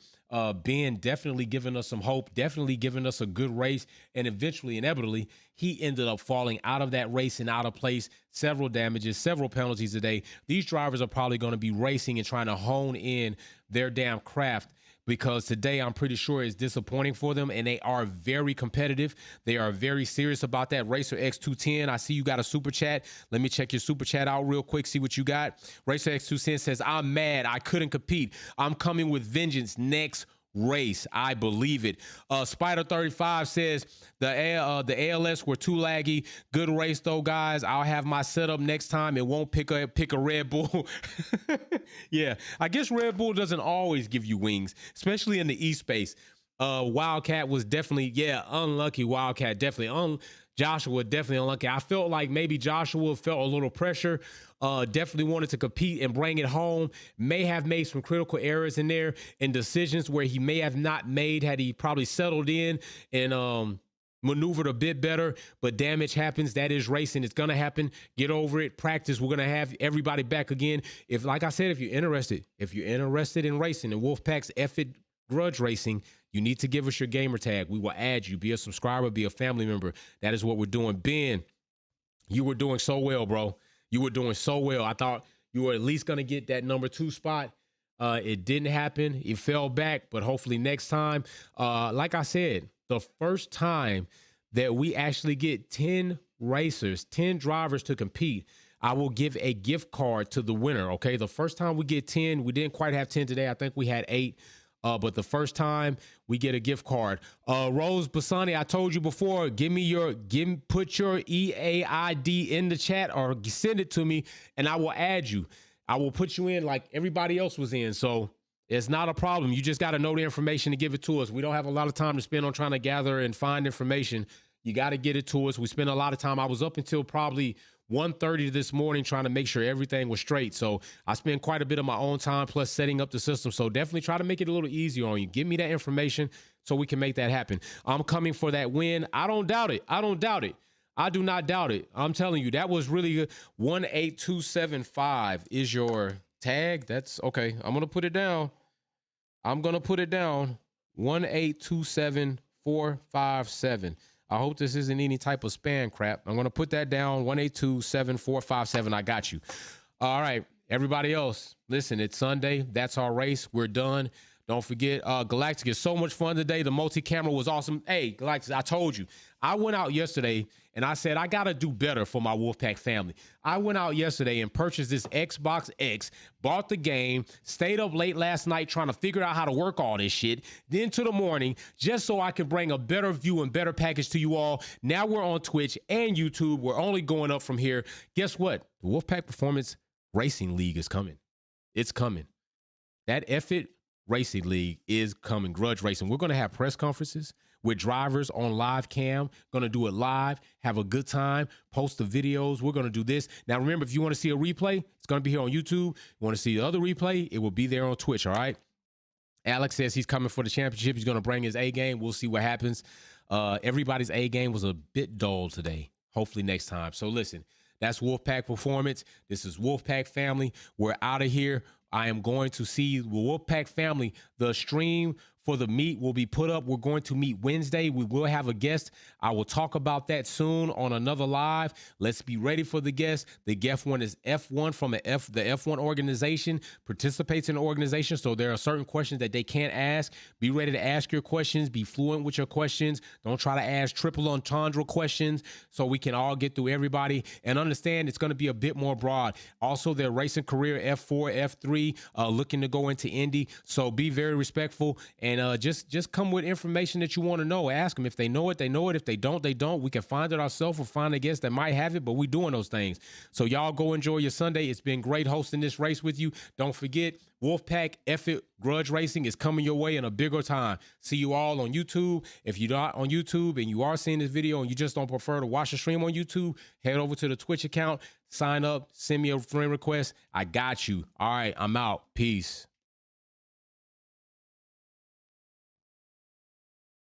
Ben definitely giving us some hope, definitely giving us a good race. And eventually, inevitably, he ended up falling out of that race and out of place. Several damages, several penalties today. These drivers are probably going to be racing and trying to hone in their damn craft, because today I'm pretty sure is disappointing for them, and they are very competitive. They are very serious about that. Racer X210, I see you got a super chat. Let me check your super chat out real quick, see what you got. Racer X210 says, I'm mad. I couldn't compete. I'm coming with vengeance next race. I believe it. Spider 35 says the ALS were too laggy. Good race though, guys. I'll have my setup next time. It won't pick a Red Bull. Yeah, I guess Red Bull doesn't always give you wings, especially in the East space. Wildcat was definitely, unlucky. Wildcat definitely. Joshua definitely unlucky. I felt like maybe Joshua felt a little pressure. Definitely wanted to compete and bring it home. May have made some critical errors in there and decisions where he may have not made had he probably settled in and maneuvered a bit better. But damage happens. That is racing. It's gonna happen. Get over it. Practice. We're gonna have everybody back again. If, like I said, if you're interested in racing and Wolfpack's F-It Grudge Racing, you need to give us your gamer tag. We will add you. Be a subscriber, be a family member. That is what we're doing. Ben, you were doing so well, bro. You were doing so well. I thought you were at least going to get that number 2 spot. It didn't happen. It fell back, but hopefully next time. Like I said, the first time that we actually get 10 racers, 10 drivers to compete, I will give a gift card to the winner, okay? The first time we get 10, we didn't quite have 10 today. I think we had 8. But the first time we get a gift card. Rose Basani, I told you before, put your EAID in the chat or send it to me and I will add you. I will put you in like everybody else was in. So it's not a problem. You just got to know the information to give it to us. We don't have a lot of time to spend on trying to gather and find information. You got to get it to us. We spent a lot of time. I was up until probably 1:30 this morning trying to make sure everything was straight. So I spent quite a bit of my own time plus setting up the system. So definitely try to make it a little easier on you. Give me that information so we can make that happen. I'm coming for that win. I don't doubt it. I don't doubt it. I do not doubt it. I'm telling you, that was really good. 18275 is your tag. That's okay. I'm going to put it down. 1827457. I hope this isn't any type of spam crap. I'm going to put that down. 1827457. I got you. All right. Everybody else, listen, it's Sunday. That's our race. We're done. Don't forget, Galactic is so much fun today. The multi-camera was awesome. Hey, Galactic, I told you. I went out yesterday and I said, I got to do better for my Wolfpack family. I went out yesterday and purchased this Xbox X, bought the game, stayed up late last night trying to figure out how to work all this shit, then to the morning, just so I can bring a better view and better package to you all. Now we're on Twitch and YouTube. We're only going up from here. Guess what? The Wolfpack Performance Racing League is coming. It's coming. That F-It Racing League is coming. Grudge Racing. We're going to have press conferences with drivers on live cam. Going to do it live, have a good time, post the videos. We're going to do this. Now, remember, if you want to see a replay, it's going to be here on YouTube. You want to see the other replay, it will be there on Twitch, all right? Alex says he's coming for the championship. He's going to bring his A game. We'll see what happens. Everybody's A game was a bit dull today. Hopefully next time. So listen, that's Wolfpack Performance. This is Wolfpack Family. We're out of here. I am going to see the Wolfpack family. The stream for the meet will be put up. We're going to meet Wednesday. We will have a guest. I will talk about that soon on another live. Let's be ready for the guest. The guest one is F1 from the F1 organization, participates in the organization. So there are certain questions that they can't ask. Be ready to ask your questions. Be fluent with your questions. Don't try to ask triple entendre questions so we can all get through everybody and understand it's going to be a bit more broad. Also, their racing career, F4, F3, looking to go into Indy. So be very respectful and just come with information that you want to know. Ask them. If they know it, they know it. If they don't, they don't. We can find it ourselves or find a guest that might have it, but we're doing those things. So y'all go enjoy your Sunday. It's been great hosting this race with you. Don't forget, Wolfpack F-It Grudge Racing is coming your way in a bigger time. See you all on YouTube. If you're not on YouTube and you are seeing this video and you just don't prefer to watch the stream on YouTube, head over to the Twitch account, sign up, send me a friend request. I got you. All right, I'm out. Peace.